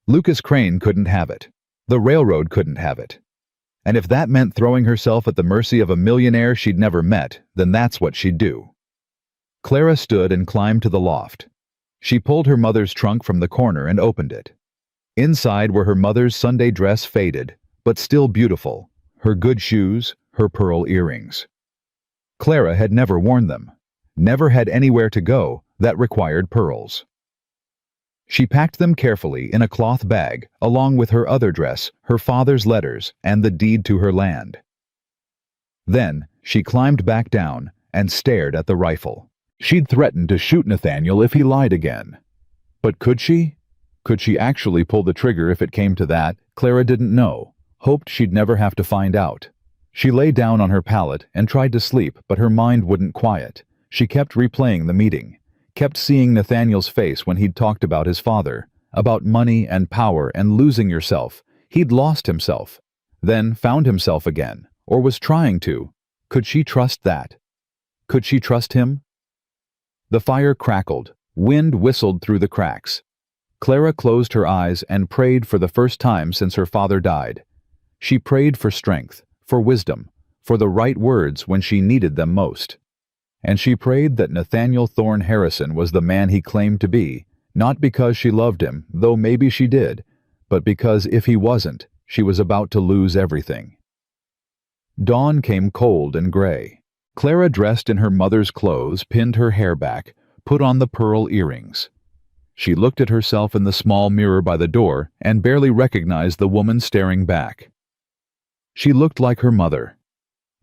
Lucas Crane couldn't have it. The railroad couldn't have it. And if that meant throwing herself at the mercy of a millionaire she'd never met, then that's what she'd do. Clara stood and climbed to the loft. She pulled her mother's trunk from the corner and opened it. Inside were her mother's Sunday dress, faded, but still beautiful, her good shoes, her pearl earrings. Clara had never worn them, never had anywhere to go that required pearls. She packed them carefully in a cloth bag, along with her other dress, her father's letters, and the deed to her land. Then She climbed back down and stared at the rifle. She'd threatened to shoot Nathaniel if he lied again. But could she? Could she actually pull the trigger if it came to that? Clara didn't know, hoped she'd never have to find out. She lay down on her pallet and tried to sleep, but her mind wouldn't quiet. She kept replaying the meeting, kept seeing Nathaniel's face when he'd talked about his father, about money and power and losing yourself. He'd lost himself, then found himself again, or was trying to. Could she trust that? Could she trust him? The fire crackled, wind whistled through the cracks. Clara closed her eyes and prayed for the first time since her father died. She prayed for strength, for wisdom, for the right words when she needed them most. And she prayed that Nathaniel Thorne Harrison was the man he claimed to be, not because she loved him, though maybe she did, but because if he wasn't, she was about to lose everything. Dawn came cold and gray. Clara, dressed in her mother's clothes, pinned her hair back, put on the pearl earrings. She looked at herself in the small mirror by the door and barely recognized the woman staring back. She looked like her mother,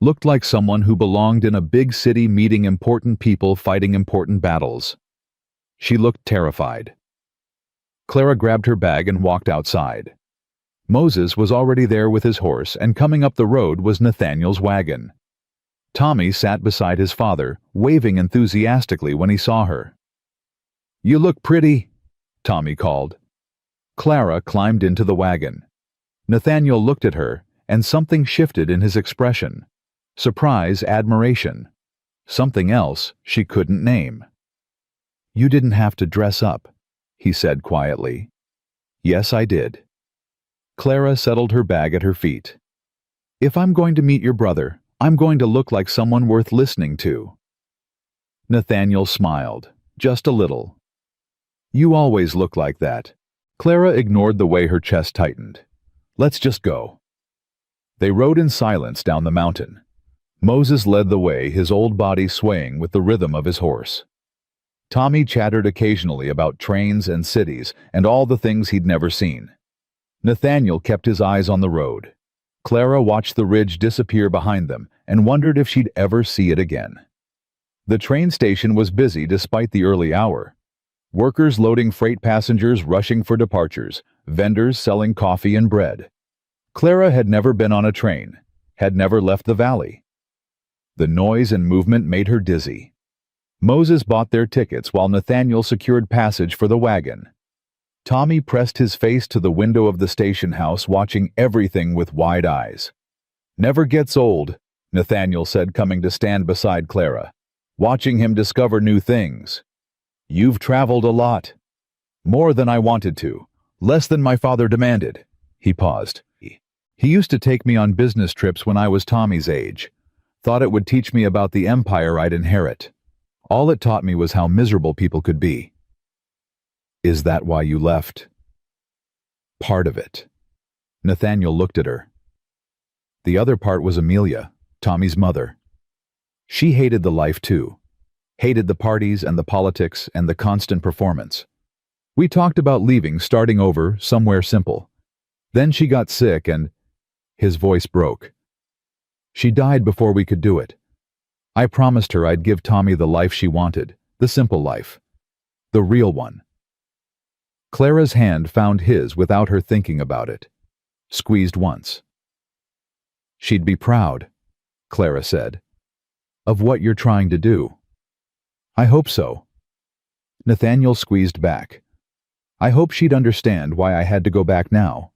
looked like someone who belonged in a big city meeting important people fighting important battles. She looked terrified. Clara grabbed her bag and walked outside. Moses was already there with his horse, and coming up the road was Nathaniel's wagon. Tommy sat beside his father, waving enthusiastically when he saw her. "You look pretty," Tommy called. Clara climbed into the wagon. Nathaniel looked at her, and something shifted in his expression. Surprise, admiration. Something else she couldn't name. "You didn't have to dress up," he said quietly. "Yes, I did." Clara settled her bag at her feet. "If I'm going to meet your brother, I'm going to look like someone worth listening to." Nathaniel smiled, just a little. "You always look like that." Clara ignored the way her chest tightened. "Let's just go." They rode in silence down the mountain. Moses led the way, his old body swaying with the rhythm of his horse. Tommy chattered occasionally about trains and cities and all the things he'd never seen. Nathaniel kept his eyes on the road. Clara watched the ridge disappear behind them and wondered if she'd ever see it again. The train station was busy despite the early hour. Workers loading freight passengers rushing for departures, vendors selling coffee and bread. Clara had never been on a train, had never left the valley. The noise and movement made her dizzy. Moses bought their tickets while Nathaniel secured passage for the wagon. Tommy pressed his face to the window of the station house, watching everything with wide eyes. "Never gets old," Nathaniel said, coming to stand beside Clara, watching him discover new things. "You've traveled a lot. More than I wanted to. Less than my father demanded." He paused. "He used to take me on business trips when I was Tommy's age. Thought it would teach me about the empire I'd inherit. All it taught me was how miserable people could be." "Is that why you left?" "Part of it." Nathaniel looked at her. The other part was Amelia, Tommy's mother. She hated the life too. Hated the parties and the politics and the constant performance. We talked about leaving, starting over, somewhere simple. Then she got sick and... His voice broke. "She died before we could do it. I promised her I'd give Tommy the life she wanted, the simple life. The real one." Clara's hand found his without her thinking about it. Squeezed once. "She'd be proud," Clara said, "of what you're trying to do." "I hope so." Nathaniel squeezed back. "I hope she'd understand why I had to go back now.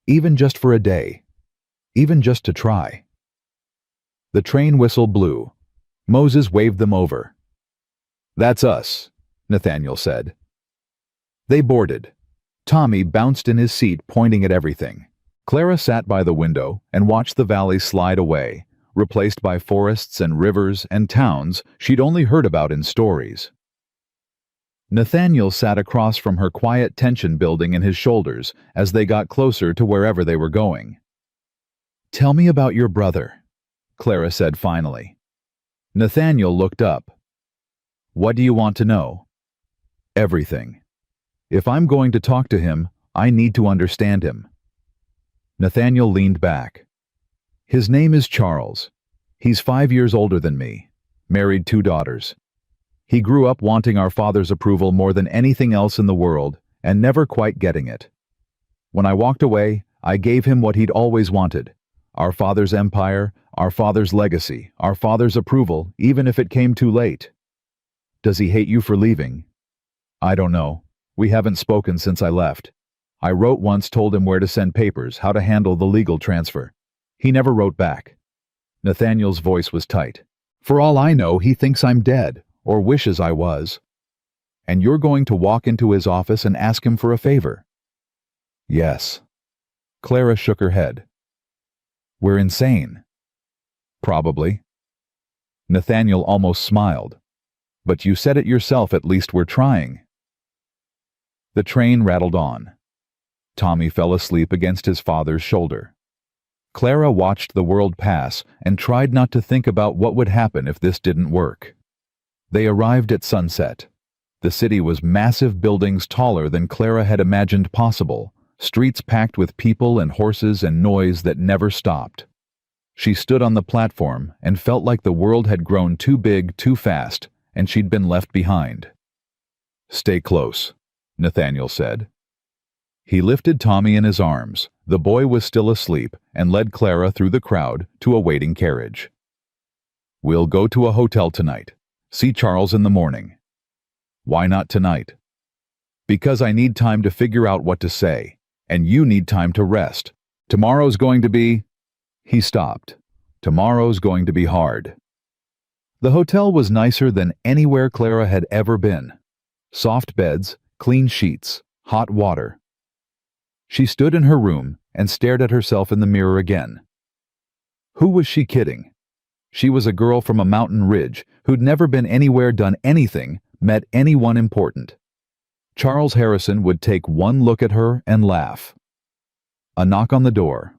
Even just for a day. Even just to try." The train whistle blew. Moses waved them over. "That's us," Nathaniel said. They boarded. Tommy bounced in his seat, pointing at everything. Clara sat by the window and watched the valley slide away, replaced by forests and rivers and towns she'd only heard about in stories. Nathaniel sat across from her, quiet tension building in his shoulders as they got closer to wherever they were going. "Tell me about your brother," Clara said finally. Nathaniel looked up. "What do you want to know?" "Everything. If I'm going to talk to him, I need to understand him." Nathaniel leaned back. "His name is Charles. He's 5 years older than me, married 2 daughters. He grew up wanting our father's approval more than anything else in the world and never quite getting it. When I walked away, I gave him what he'd always wanted: our father's empire, our father's legacy, our father's approval, even if it came too late. Does he hate you for leaving? I don't know. We haven't spoken since I left. I wrote once, told him where to send papers, how to handle the legal transfer. He never wrote back. Nathaniel's voice was tight. For all I know, he thinks I'm dead, or wishes I was. And you're going to walk into his office and ask him for a favor? Yes. Clara shook her head. We're insane. Probably. Nathaniel almost smiled. But you said it yourself, at least we're trying. The train rattled on. Tommy fell asleep against his father's shoulder. Clara watched the world pass and tried not to think about what would happen if this didn't work. They arrived at sunset. The city was massive, buildings taller than Clara had imagined possible, streets packed with people and horses and noise that never stopped. She stood on the platform and felt like the world had grown too big too fast, and she'd been left behind. Stay close, Nathaniel said. He lifted Tommy in his arms. The boy was still asleep and led Clara through the crowd to a waiting carriage. We'll go to a hotel tonight. See Charles in the morning. Why not tonight? Because I need time to figure out what to say, and you need time to rest. Tomorrow's going to be... He stopped. Tomorrow's going to be hard. The hotel was nicer than anywhere Clara had ever been. Soft beds, clean sheets, hot water. She stood in her room and stared at herself in the mirror again. Who was she kidding? She was a girl from a mountain ridge who'd never been anywhere, done anything, met anyone important. Charles Harrison would take one look at her and laugh. A knock on the door.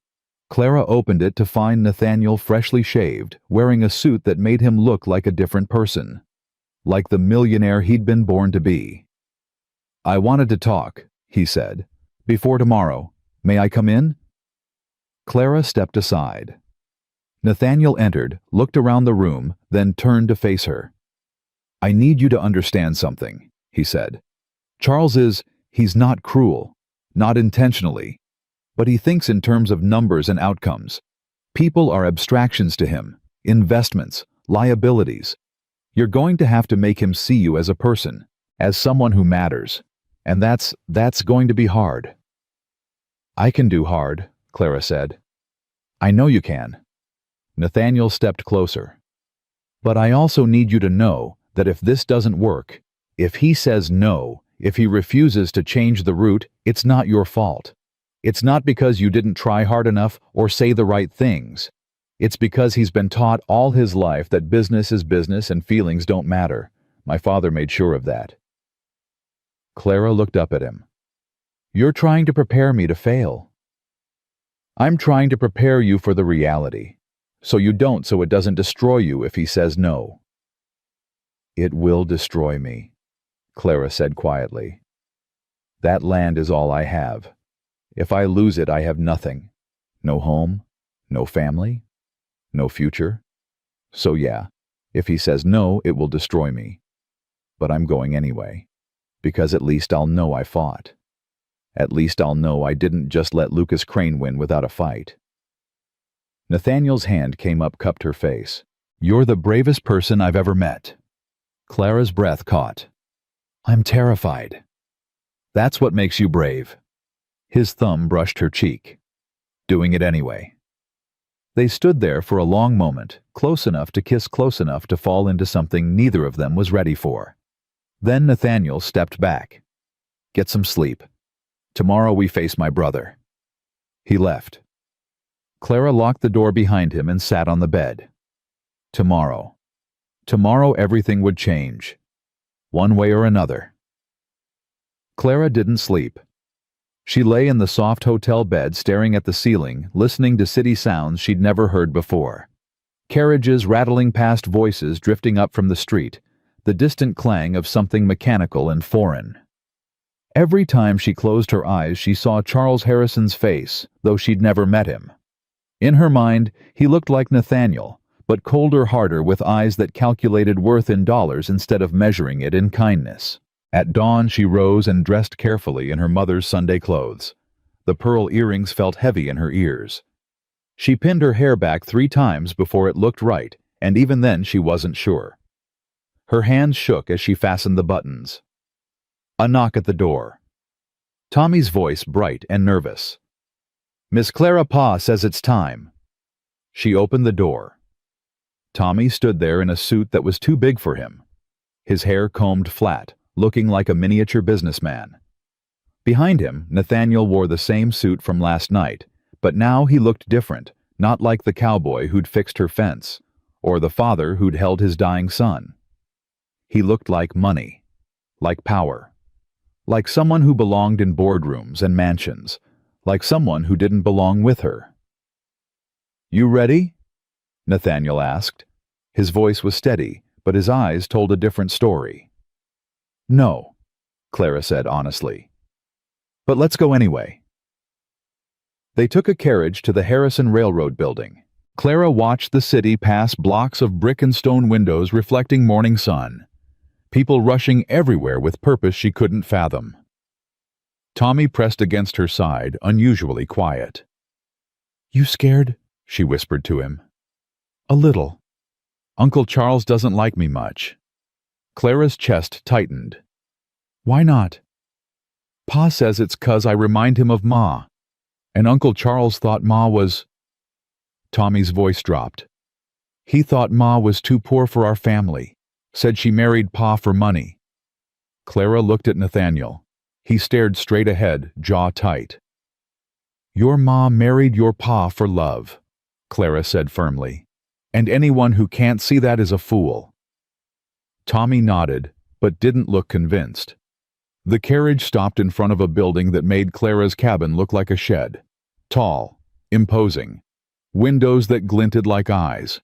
Clara opened it to find Nathaniel freshly shaved, wearing a suit that made him look like a different person. Like the millionaire he'd been born to be. I wanted to talk, he said. Before tomorrow. May I come in? Clara stepped aside. Nathaniel entered, looked around the room, then turned to face her. I need you to understand something, he said. Charles he's not cruel, not intentionally, but he thinks in terms of numbers and outcomes. People are abstractions to him, investments, liabilities. You're going to have to make him see you as a person, as someone who matters, and that's going to be hard. I can do hard, Clara said. I know you can. Nathaniel stepped closer. But I also need you to know that if this doesn't work, if he says no, if he refuses to change the route, it's not your fault. It's not because you didn't try hard enough or say the right things. It's because he's been taught all his life that business is business and feelings don't matter. My father made sure of that. Clara looked up at him. You're trying to prepare me to fail. I'm trying to prepare you for the reality, so it doesn't destroy you if he says no. It will destroy me, Clara said quietly. That land is all I have. If I lose it, I have nothing. No home, no family, no future. So yeah, if he says no, it will destroy me. But I'm going anyway, because at least I'll know I fought. At least I'll know I didn't just let Lucas Crane win without a fight. Nathaniel's hand came up, cupped her face. You're the bravest person I've ever met. Clara's breath caught. I'm terrified. That's what makes you brave. His thumb brushed her cheek. Doing it anyway. They stood there for a long moment, close enough to kiss, close enough to fall into something neither of them was ready for. Then Nathaniel stepped back. Get some sleep. Tomorrow we face my brother. He left. Clara locked the door behind him and sat on the bed. Tomorrow. Tomorrow everything would change. One way or another. Clara didn't sleep. She lay in the soft hotel bed staring at the ceiling, listening to city sounds she'd never heard before. Carriages rattling past, voices drifting up from the street, the distant clang of something mechanical and foreign. Every time she closed her eyes, she saw Charles Harrison's face, though she'd never met him. In her mind, he looked like Nathaniel, but colder, harder, with eyes that calculated worth in dollars instead of measuring it in kindness. At dawn, she rose and dressed carefully in her mother's Sunday clothes. The pearl earrings felt heavy in her ears. She pinned her hair back 3 times before it looked right, and even then she wasn't sure. Her hands shook as she fastened the buttons. A knock at the door. Tommy's voice bright and nervous. "Miss Clara Pa says it's time." She opened the door. Tommy stood there in a suit that was too big for him. His hair combed flat, looking like a miniature businessman. Behind him, Nathaniel wore the same suit from last night, but now he looked different, not like the cowboy who'd fixed her fence, or the father who'd held his dying son. He looked like money, like power, like someone who belonged in boardrooms and mansions, like someone who didn't belong with her. "You ready?" Nathaniel asked. His voice was steady, but his eyes told a different story. "No," Clara said honestly. "But let's go anyway." They took a carriage to the Harrison Railroad building. Clara watched the city pass blocks of brick and stone windows reflecting morning sun. People rushing everywhere with purpose she couldn't fathom. Tommy pressed against her side, unusually quiet. "You scared?" she whispered to him. "A little. Uncle Charles doesn't like me much." Clara's chest tightened. "Why not?" "Pa says it's 'cause I remind him of Ma. And Uncle Charles thought Ma was—" Tommy's voice dropped. "He thought Ma was too poor for our family. Said she married Pa for money." Clara looked at Nathaniel. He stared straight ahead, jaw tight. "Your Ma married your Pa for love," Clara said firmly. "And anyone who can't see that is a fool." Tommy nodded, but didn't look convinced. The carriage stopped in front of a building that made Clara's cabin look like a shed. Tall, imposing, windows that glinted like eyes.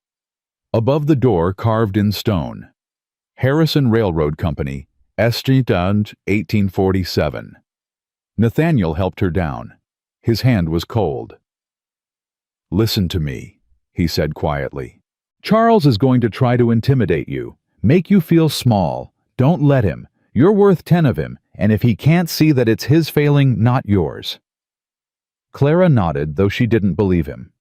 Above the door, carved in stone, Harrison Railroad Company, Street 1847. Nathaniel helped her down. His hand was cold. "Listen to me," he said quietly. "Charles is going to try to intimidate you, make you feel small. Don't let him. You're worth 10 of him, and if he can't see that it's his failing, not yours." Clara nodded, though she didn't believe him.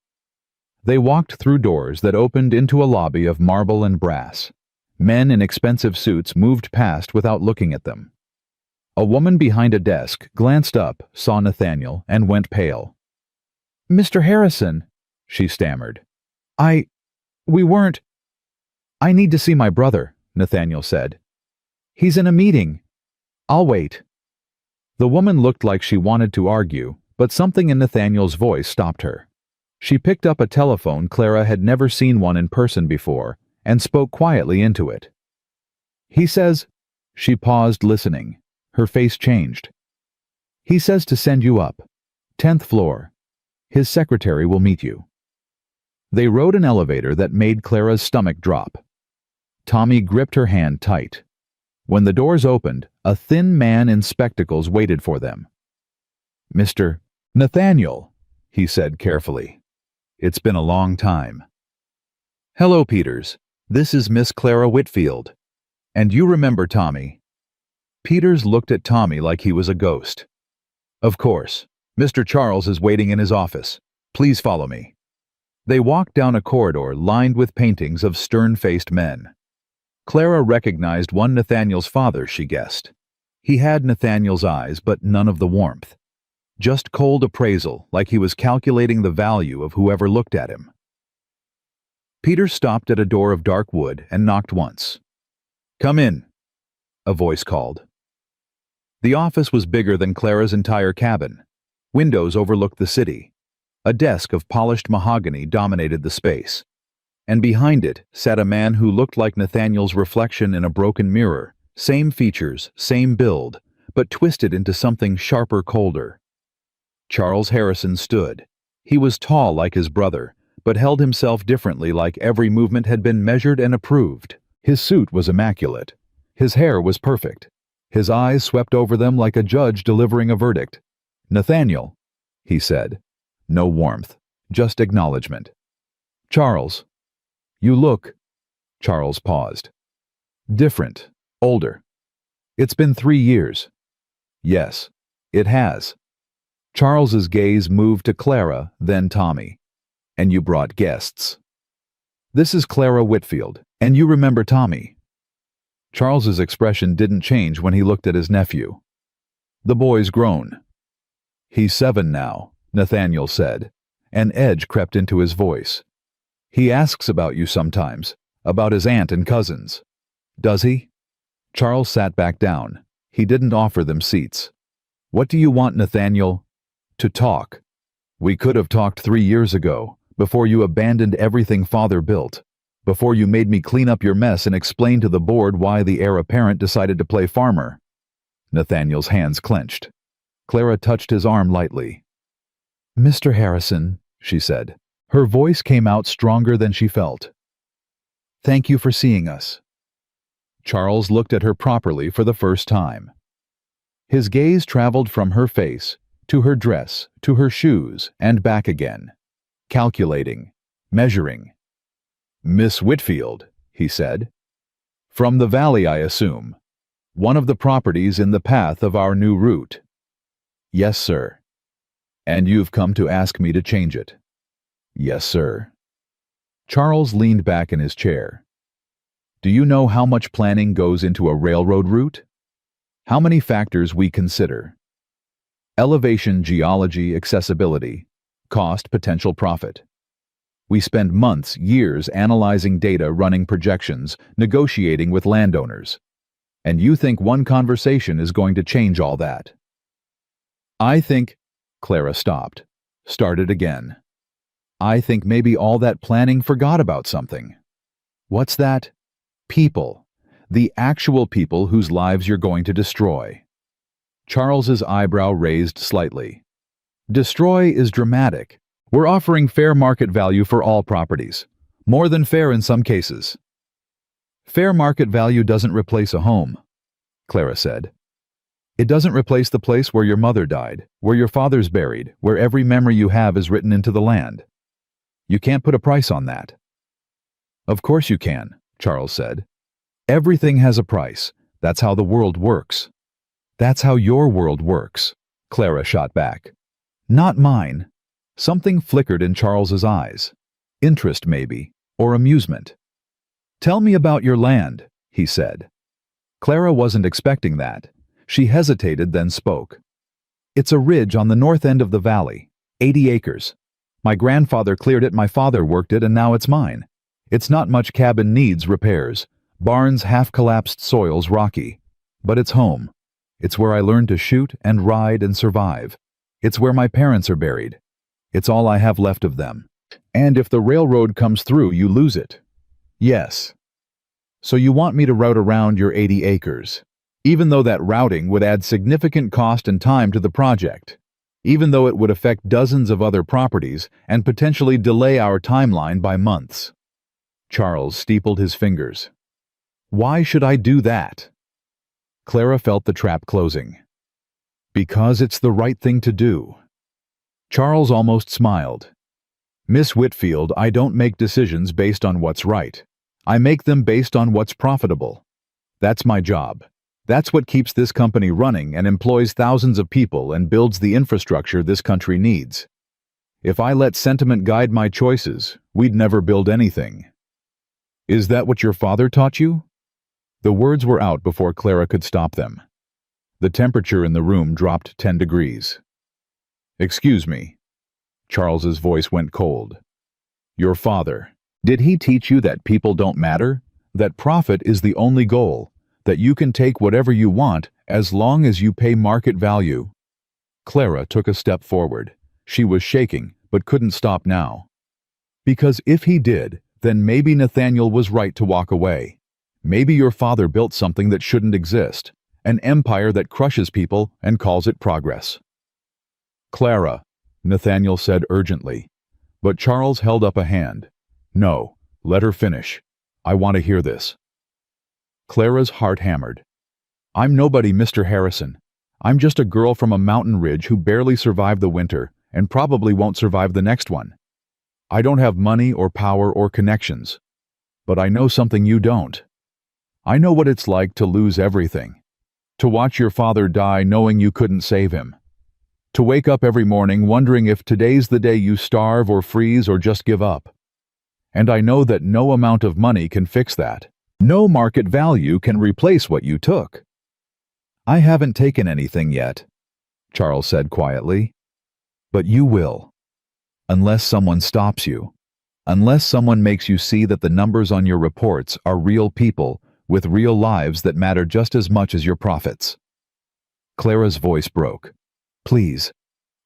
They walked through doors that opened into a lobby of marble and brass. Men in expensive suits moved past without looking at them. A woman behind a desk glanced up, saw Nathaniel, and went pale. "Mr. Harrison," she stammered. We weren't—" "I need to see my brother," Nathaniel said. "He's in a meeting. I'll wait." The woman looked like she wanted to argue, but something in Nathaniel's voice stopped her. She picked up a telephone. Clara had never seen one in person before, and spoke quietly into it. "He says—" She paused, listening. Her face changed. "He says to send you up. 10th floor. His secretary will meet you." They rode an elevator that made Clara's stomach drop. Tommy gripped her hand tight. When the doors opened, a thin man in spectacles waited for them. "Mr. Nathaniel," he said carefully. "It's been a long time." "Hello, Peters. This is Miss Clara Whitfield. And you remember Tommy." Peters looked at Tommy like he was a ghost. "Of course. Mr. Charles is waiting in his office. Please follow me." They walked down a corridor lined with paintings of stern-faced men. Clara recognized one Nathaniel's father, she guessed. He had Nathaniel's eyes, but none of the warmth. Just cold appraisal, like he was calculating the value of whoever looked at him. Peter stopped at a door of dark wood and knocked once. "Come in," a voice called. The office was bigger than Clara's entire cabin. Windows overlooked the city. A desk of polished mahogany dominated the space. And behind it sat a man who looked like Nathaniel's reflection in a broken mirror. Same features, same build, but twisted into something sharper, colder. Charles Harrison stood. He was tall like his brother, but held himself differently, like every movement had been measured and approved. His suit was immaculate. His hair was perfect. His eyes swept over them like a judge delivering a verdict. "Nathaniel," he said. No warmth, just acknowledgement. "Charles." You look, Charles paused. Different, older. It's been 3 years. Yes, it has. Charles's gaze moved to Clara, then Tommy. And you brought guests. This is Clara Whitfield, and you remember Tommy. Charles's expression didn't change when he looked at his nephew. The boy's grown. He's 7 now, Nathaniel said. An edge crept into his voice. He asks about you sometimes, about his aunt and cousins. Does he? Charles sat back down. He didn't offer them seats. What do you want, Nathaniel? To talk. We could have talked 3 years ago, before you abandoned everything Father built, before you made me clean up your mess and explain to the board why the heir apparent decided to play farmer. Nathaniel's hands clenched. Clara touched his arm lightly. Mr. Harrison, she said. Her voice came out stronger than she felt. Thank you for seeing us. Charles looked at her properly for the first time. His gaze traveled from her face, to her dress, to her shoes, and back again. Calculating, measuring. Miss Whitfield, he said. From the valley, I assume. One of the properties in the path of our new route. Yes, sir. And you've come to ask me to change it. Yes, sir. Charles leaned back in his chair. Do you know how much planning goes into a railroad route? How many factors we consider? Elevation, geology, accessibility, cost, potential profit. We spend months, years analyzing data, running projections, negotiating with landowners. And you think one conversation is going to change all that? I think... Clara stopped. Started again. I think maybe all that planning forgot about something. What's that? People. The actual people whose lives you're going to destroy. Charles's eyebrow raised slightly. Destroy is dramatic. We're offering fair market value for all properties. More than fair in some cases. Fair market value doesn't replace a home, Clara said. It doesn't replace the place where your mother died, where your father's buried, where every memory you have is written into the land. You can't put a price on that. Of course you can, Charles said. Everything has a price. That's how the world works. That's how your world works, Clara shot back. Not mine. Something flickered in Charles's eyes. Interest, maybe, or amusement. Tell me about your land, he said. Clara wasn't expecting that. She hesitated, then spoke. It's a ridge on the north end of the valley, 80 acres. My grandfather cleared it, my father worked it, and now it's mine. It's not much, cabin needs repairs. Barns half-collapsed, soils rocky. But it's home. It's where I learned to shoot and ride and survive. It's where my parents are buried. It's all I have left of them. And if the railroad comes through, you lose it. Yes. So you want me to route around your 80 acres, even though that routing would add significant cost and time to the project, even though it would affect dozens of other properties and potentially delay our timeline by months. Charles steepled his fingers. Why should I do that? Clara felt the trap closing. Because it's the right thing to do. Charles almost smiled. Miss Whitfield, I don't make decisions based on what's right. I make them based on what's profitable. That's my job. That's what keeps this company running and employs thousands of people and builds the infrastructure this country needs. If I let sentiment guide my choices, we'd never build anything. Is that what your father taught you? The words were out before Clara could stop them. The temperature in the room dropped 10 degrees. Excuse me. Charles's voice went cold. Your father, did he teach you that people don't matter? That profit is the only goal? That you can take whatever you want as long as you pay market value? Clara took a step forward. She was shaking, but couldn't stop now. Because if he did, then maybe Nathaniel was right to walk away. Maybe your father built something that shouldn't exist, an empire that crushes people and calls it progress. Clara, Nathaniel said urgently, but Charles held up a hand. No, let her finish. I want to hear this. Clara's heart hammered. I'm nobody, Mr. Harrison. I'm just a girl from a mountain ridge who barely survived the winter and probably won't survive the next one. I don't have money or power or connections. But I know something you don't. I know what it's like to lose everything. To watch your father die knowing you couldn't save him. To wake up every morning wondering if today's the day you starve or freeze or just give up. And I know that no amount of money can fix that. No market value can replace what you took. I haven't taken anything yet, Charles said quietly. But you will. Unless someone stops you. Unless someone makes you see that the numbers on your reports are real people with real lives that matter just as much as your profits. Clara's voice broke. Please,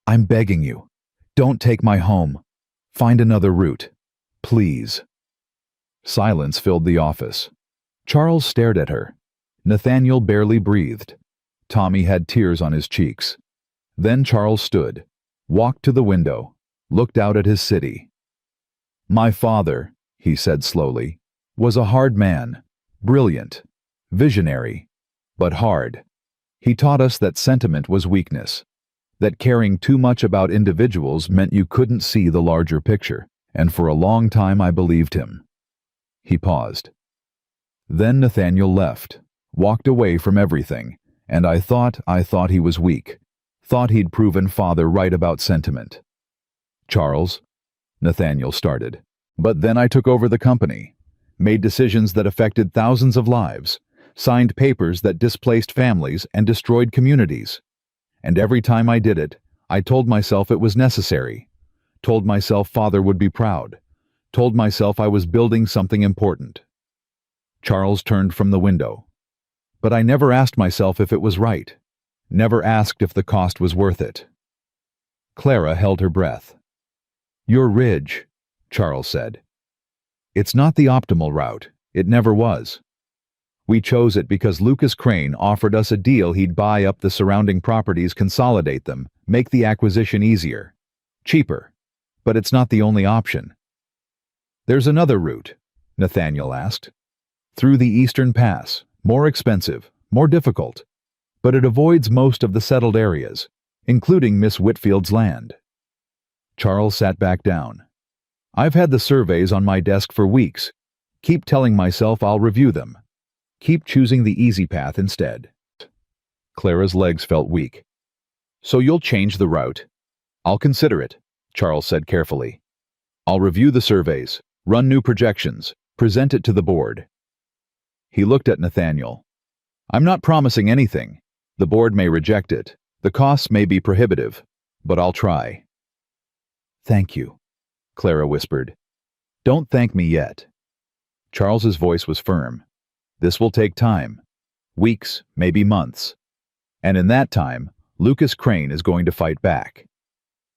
I'm begging you. Don't take my home. Find another route. Please. Silence filled the office. Charles stared at her. Nathaniel barely breathed. Tommy had tears on his cheeks. Then Charles stood, walked to the window, looked out at his city. My father, he said slowly, was a hard man, brilliant, visionary, but hard. He taught us that sentiment was weakness, that caring too much about individuals meant you couldn't see the larger picture, and for a long time I believed him. He paused. Then Nathaniel left, walked away from everything, and I thought he was weak, thought he'd proven father right about sentiment. Charles, Nathaniel started. But then I took over the company, made decisions that affected thousands of lives, signed papers that displaced families and destroyed communities. And every time I did it, I told myself it was necessary, told myself father would be proud, told myself I was building something important. Charles turned from the window. But I never asked myself if it was right, never asked if the cost was worth it. Clara held her breath. Your ridge, Charles said. It's not the optimal route. It never was. We chose it because Lucas Crane offered us a deal he'd buy up the surrounding properties, consolidate them, make the acquisition easier. Cheaper. But it's not the only option. There's another route, Nathaniel asked. Through the Eastern Pass, more expensive, more difficult. But it avoids most of the settled areas, including Miss Whitfield's land. Charles sat back down. I've had the surveys on my desk for weeks. Keep telling myself I'll review them. Keep choosing the easy path instead. Clara's legs felt weak. So you'll change the route? I'll consider it, Charles said carefully. I'll review the surveys, run new projections, present it to the board. He looked at Nathaniel. I'm not promising anything. The board may reject it. The costs may be prohibitive, but I'll try. Thank you, Clara whispered. Don't thank me yet. Charles's voice was firm. This will take time. Weeks, maybe months. And in that time, Lucas Crane is going to fight back.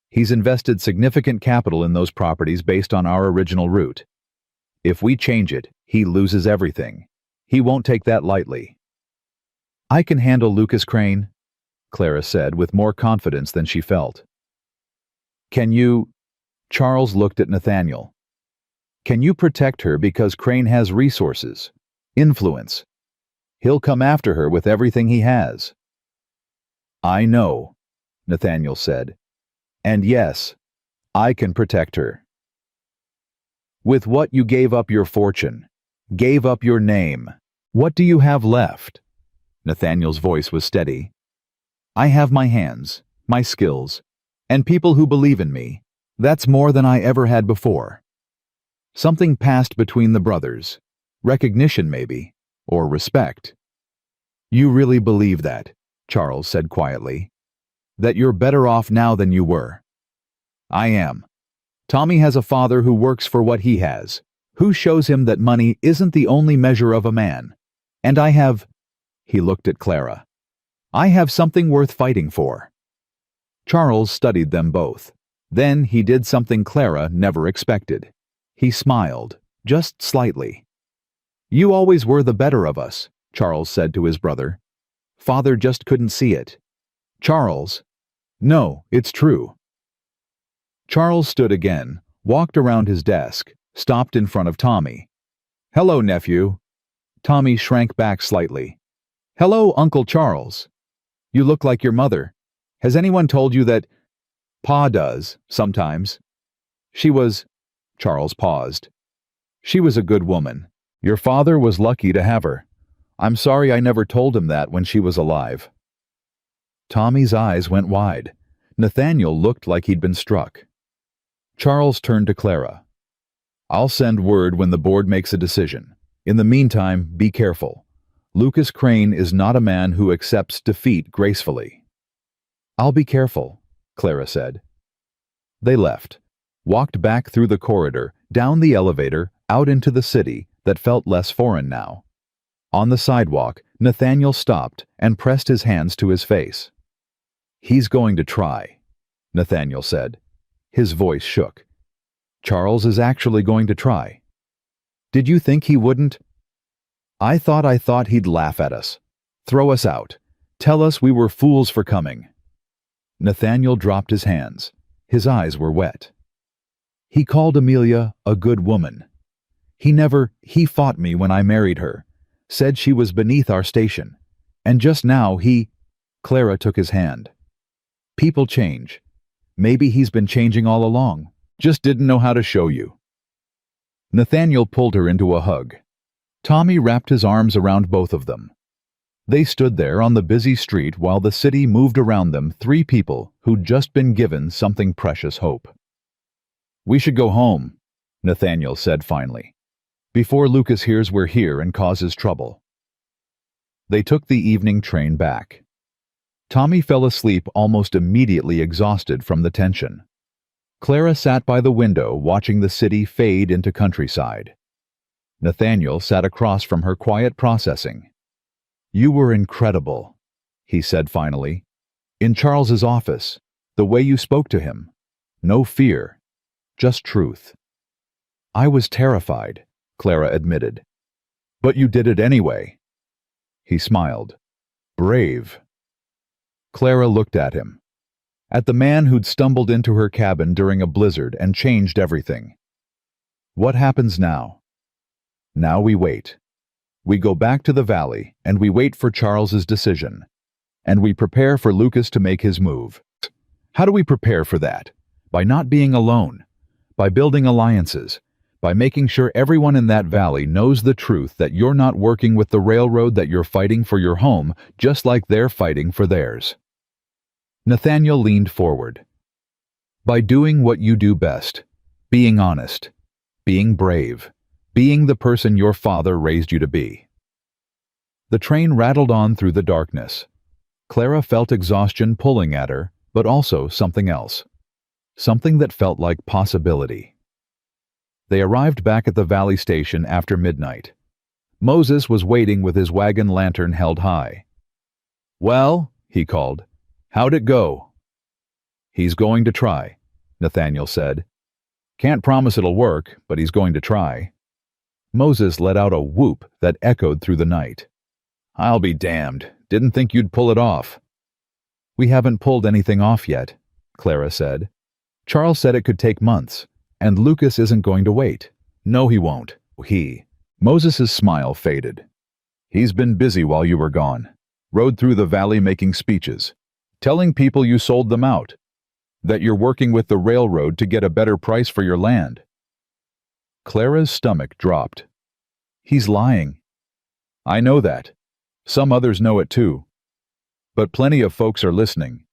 He's invested significant capital in those properties based on our original route. If we change it, he loses everything. He won't take that lightly. I can handle Lucas Crane, Clara said with more confidence than she felt. Can you... Charles looked at Nathaniel. Can you protect her because Crane has resources, influence? He'll come after her with everything he has. I know, Nathaniel said. And yes, I can protect her. With what you gave up your fortune, gave up your name, what do you have left? Nathaniel's voice was steady. I have my hands, my skills, and people who believe in me. That's more than I ever had before. Something passed between the brothers. Recognition, maybe, or respect. You really believe that, Charles said quietly. That you're better off now than you were. I am. Tommy has a father who works for what he has, who shows him that money isn't the only measure of a man. And I have... He looked at Clara. I have something worth fighting for. Charles studied them both. Then he did something Clara never expected. He smiled, just slightly. You always were the better of us, Charles said to his brother. Father just couldn't see it. Charles. No, it's true. Charles stood again, walked around his desk, stopped in front of Tommy. Hello, nephew. Tommy shrank back slightly. Hello, Uncle Charles. You look like your mother. Has anyone told you that... Pa does, sometimes. She was... Charles paused. She was a good woman. Your father was lucky to have her. I'm sorry I never told him that when she was alive." Tommy's eyes went wide. Nathaniel looked like he'd been struck. Charles turned to Clara. "I'll send word when the board makes a decision. In the meantime, be careful. Lucas Crane is not a man who accepts defeat gracefully." "I'll be careful," Clara said. They left, walked back through the corridor, down the elevator, out into the city that felt less foreign now. On the sidewalk, Nathaniel stopped and pressed his hands to his face. "He's going to try," Nathaniel said. His voice shook. "Charles is actually going to try. Did you think he wouldn't?" I thought he'd laugh at us. Throw us out. Tell us we were fools for coming." Nathaniel dropped his hands. His eyes were wet. "He called Amelia a good woman. He fought me when I married her, said she was beneath our station. And just now Clara took his hand. "People change. Maybe he's been changing all along. Just didn't know how to show you." Nathaniel pulled her into a hug. Tommy wrapped his arms around both of them. They stood there on the busy street while the city moved around them, three people who'd just been given something precious: hope. "We should go home," Nathaniel said finally, "before Lucas hears we're here and causes trouble." They took the evening train back. Tommy fell asleep almost immediately, exhausted from the tension. Clara sat by the window watching the city fade into countryside. Nathaniel sat across from her, quiet, processing. "You were incredible," he said finally. "In Charles's office, the way you spoke to him. No fear, just truth." "I was terrified," Clara admitted. "But you did it anyway." He smiled. "Brave." Clara looked at him. At the man who'd stumbled into her cabin during a blizzard and changed everything. "What happens now?" "Now we wait. We go back to the valley, and we wait for Charles's decision. And we prepare for Lucas to make his move." "How do we prepare for that?" "By not being alone. By building alliances. By making sure everyone in that valley knows the truth that you're not working with the railroad, that you're fighting for your home, just like they're fighting for theirs." Nathaniel leaned forward. "By doing what you do best. Being honest. Being brave. Being the person your father raised you to be." The train rattled on through the darkness. Clara felt exhaustion pulling at her, but also something else. Something that felt like possibility. They arrived back at the valley station after midnight. Moses was waiting with his wagon lantern held high. "Well," he called, "how'd it go?" "He's going to try," Nathaniel said. "Can't promise it'll work, but he's going to try." Moses let out a whoop that echoed through the night. "I'll be damned. Didn't think you'd pull it off." "We haven't pulled anything off yet," Clara said. "Charles said it could take months, and Lucas isn't going to wait." "No, he won't. Moses's smile faded. "He's been busy while you were gone. Rode through the valley making speeches, telling people you sold them out, that you're working with the railroad to get a better price for your land." Clara's stomach dropped. "He's lying." "I know that. Some others know it too. But plenty of folks are listening.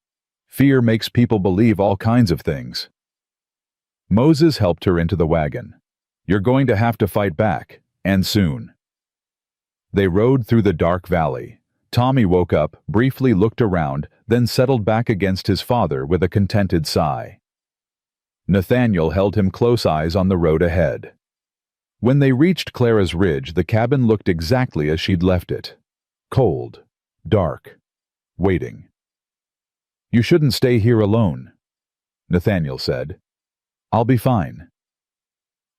Fear makes people believe all kinds of things." Moses helped her into the wagon. "You're going to have to fight back, and soon." They rode through the dark valley. Tommy woke up, briefly looked around, then settled back against his father with a contented sigh. Nathaniel held him close, eyes on the road ahead. When they reached Clara's ridge, the cabin looked exactly as she'd left it. Cold, dark, waiting. "You shouldn't stay here alone," Nathaniel said. "I'll be fine."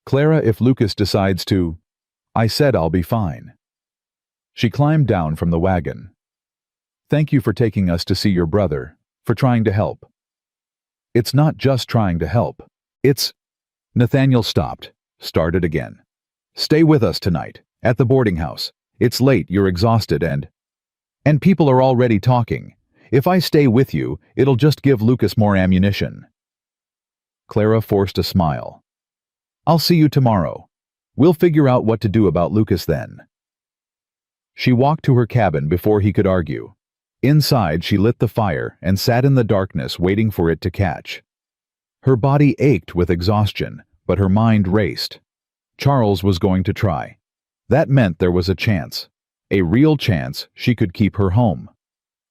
"Clara, if Lucas decides to—" "I said I'll be fine." She climbed down from the wagon. "Thank you for taking us to see your brother, for trying to help." "It's not just trying to help. It's—" Nathaniel stopped, started again. "Stay with us tonight, at the boarding house. It's late, you're exhausted, and people are already talking. If I stay with you, it'll just give Lucas more ammunition." Clara forced a smile. "I'll see you tomorrow. We'll figure out what to do about Lucas then. She walked to her cabin before he could argue. Inside, she lit the fire and sat in the darkness waiting for it to catch. Her body ached with exhaustion, but her mind raced. Charles was going to try. That meant there was a chance. A real chance she could keep her home.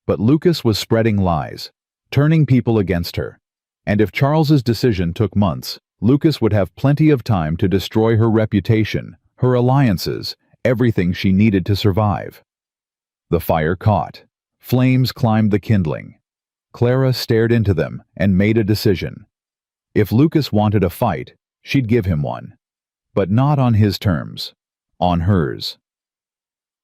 But Lucas was spreading lies, turning people against her. And if Charles's decision took months, Lucas would have plenty of time to destroy her reputation, her alliances, everything she needed to survive. The fire caught. Flames climbed the kindling. Clara stared into them and made a decision. If Lucas wanted a fight, she'd give him one. But not on his terms. On hers.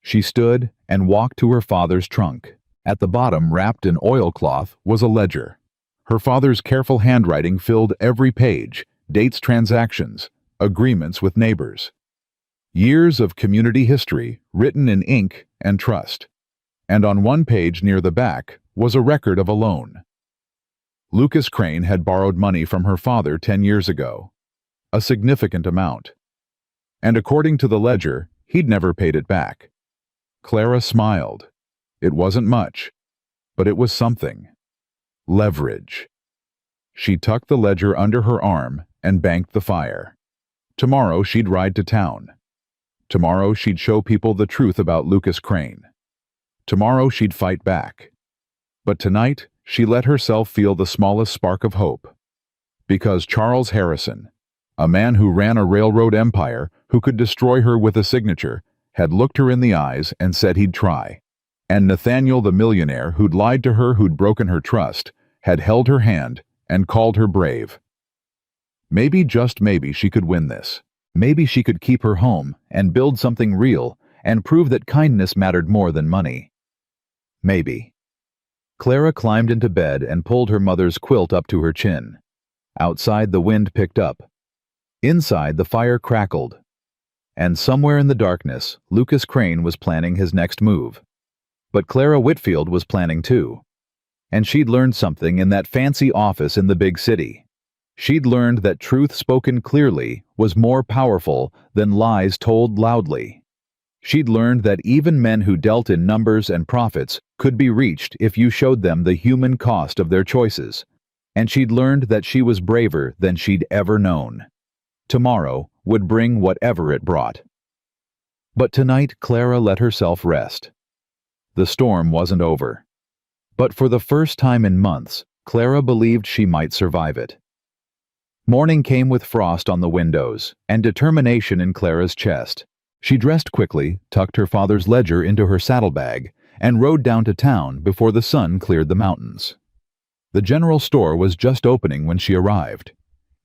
She stood and walked to her father's trunk. At the bottom, wrapped in oilcloth, was a ledger. Her father's careful handwriting filled every page, dates, transactions, agreements with neighbors. Years of community history written in ink and trust. And on one page near the back was a record of a loan. Lucas Crane had borrowed money from her father 10 years ago. A significant amount. And according to the ledger, he'd never paid it back. Clara smiled. It wasn't much, but it was something. Leverage. She tucked the ledger under her arm and banked the fire. Tomorrow she'd ride to town. Tomorrow she'd show people the truth about Lucas Crane. Tomorrow she'd fight back. But tonight, she let herself feel the smallest spark of hope. Because Charles Harrison, a man who ran a railroad empire who could destroy her with a signature, had looked her in the eyes and said he'd try. And Nathaniel the millionaire who'd lied to her, who'd broken her trust, had held her hand and called her brave. Maybe, just maybe, she could win this. Maybe she could keep her home and build something real and prove that kindness mattered more than money. Maybe. Clara climbed into bed and pulled her mother's quilt up to her chin. Outside, the wind picked up. Inside, the fire crackled. And somewhere in the darkness, Lucas Crane was planning his next move. But Clara Whitfield was planning too. And she'd learned something in that fancy office in the big city. She'd learned that truth spoken clearly was more powerful than lies told loudly. She'd learned that even men who dealt in numbers and profits could be reached if you showed them the human cost of their choices. And she'd learned that she was braver than she'd ever known. Tomorrow would bring whatever it brought. But tonight, Clara let herself rest. The storm wasn't over. But for the first time in months, Clara believed she might survive it. Morning came with frost on the windows and determination in Clara's chest. She dressed quickly, tucked her father's ledger into her saddlebag, and rode down to town before the sun cleared the mountains. The general store was just opening when she arrived.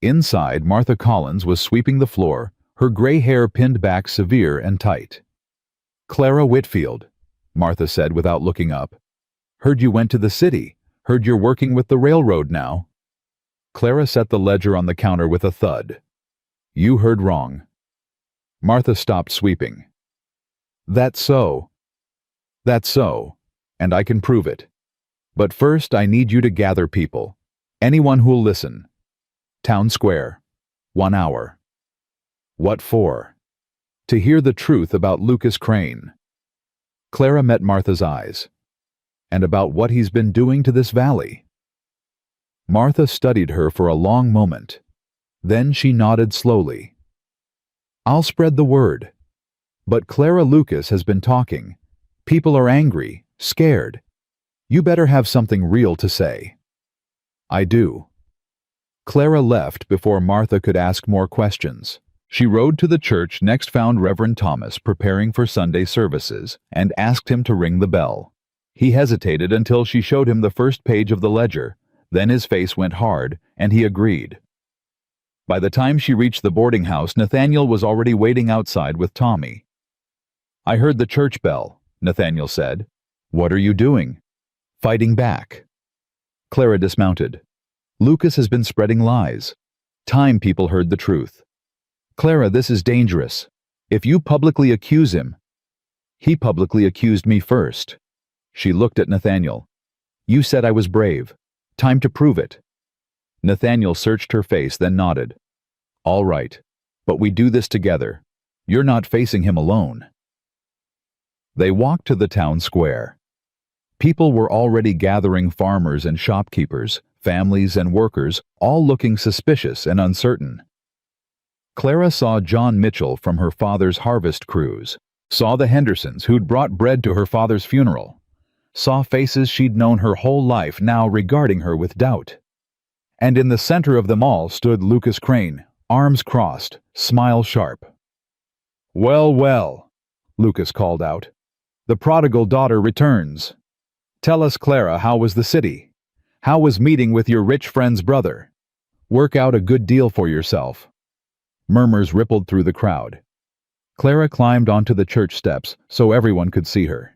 Inside, Martha Collins was sweeping the floor, her gray hair pinned back severe and tight. "Clara Whitfield," Martha said without looking up. "Heard you went to the city. Heard you're working with the railroad now." Clara set the ledger on the counter with a thud. "You heard wrong." Martha stopped sweeping. "That's so. That's so, and I can prove it. But first I need you to gather people. Anyone who'll listen. Town Square. 1 hour. What for? To hear the truth about Lucas Crane." Clara met Martha's eyes. "And about what he's been doing to this valley." Martha studied her for a long moment. Then she nodded slowly. "I'll spread the word. But Clara, Lucas has been talking. People are angry, scared. You better have something real to say." "I do." Clara left before Martha could ask more questions. She rode to the church next, found Reverend Thomas preparing for Sunday services, and asked him to ring the bell. He hesitated until she showed him the first page of the ledger. Then his face went hard, and he agreed. By the time she reached the boarding house, Nathaniel was already waiting outside with Tommy. "I heard the church bell," Nathaniel said. "What are you doing?" "Fighting back." Clara dismounted. "Lucas has been spreading lies. Time people heard the truth. Clara, this is dangerous. If you publicly accuse him..." "He publicly accused me first." She looked at Nathaniel. "You said I was brave. Time to prove it." Nathaniel searched her face, then nodded. "All right, but we do this together. You're not facing him alone." They walked to the town square. People were already gathering, farmers and shopkeepers, families and workers, all looking suspicious and uncertain. Clara saw John Mitchell from her father's harvest cruise, saw the Hendersons who'd brought bread to her father's funeral, saw faces she'd known her whole life now regarding her with doubt. And in the center of them all stood Lucas Crane, arms crossed, smile sharp. "Well, well," Lucas called out. "The prodigal daughter returns. Tell us, Clara, how was the city? How was meeting with your rich friend's brother? Work out a good deal for yourself." Murmurs rippled through the crowd. Clara climbed onto the church steps so everyone could see her.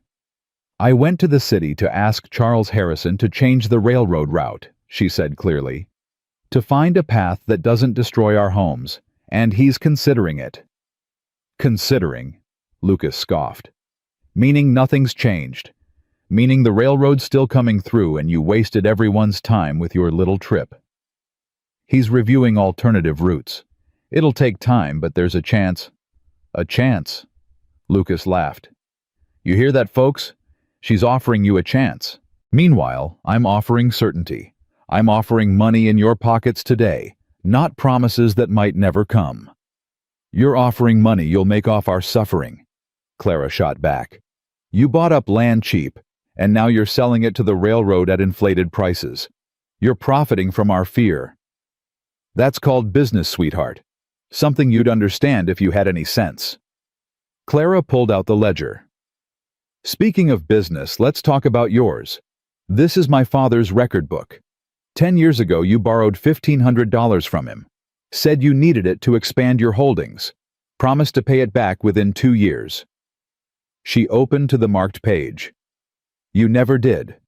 "I went to the city to ask Charles Harrison to change the railroad route," she said clearly. "To find a path that doesn't destroy our homes, and he's considering it." "Considering," Lucas scoffed. "Meaning nothing's changed. Meaning the railroad's still coming through and you wasted everyone's time with your little trip." "He's reviewing alternative routes. It'll take time, but there's a chance." "A chance?" Lucas laughed. "You hear that, folks? She's offering you a chance. Meanwhile, I'm offering certainty. I'm offering money in your pockets today, not promises that might never come." "You're offering money you'll make off our suffering," Clara shot back. "You bought up land cheap, and now you're selling it to the railroad at inflated prices. You're profiting from our fear. That's called business, sweetheart. Something you'd understand if you had any sense." Clara pulled out the ledger. "Speaking of business, let's talk about yours. This is my father's record book. 10 years ago you borrowed $1,500 from him. Said you needed it to expand your holdings. Promised to pay it back within 2 years. She opened to the marked page. "You never did.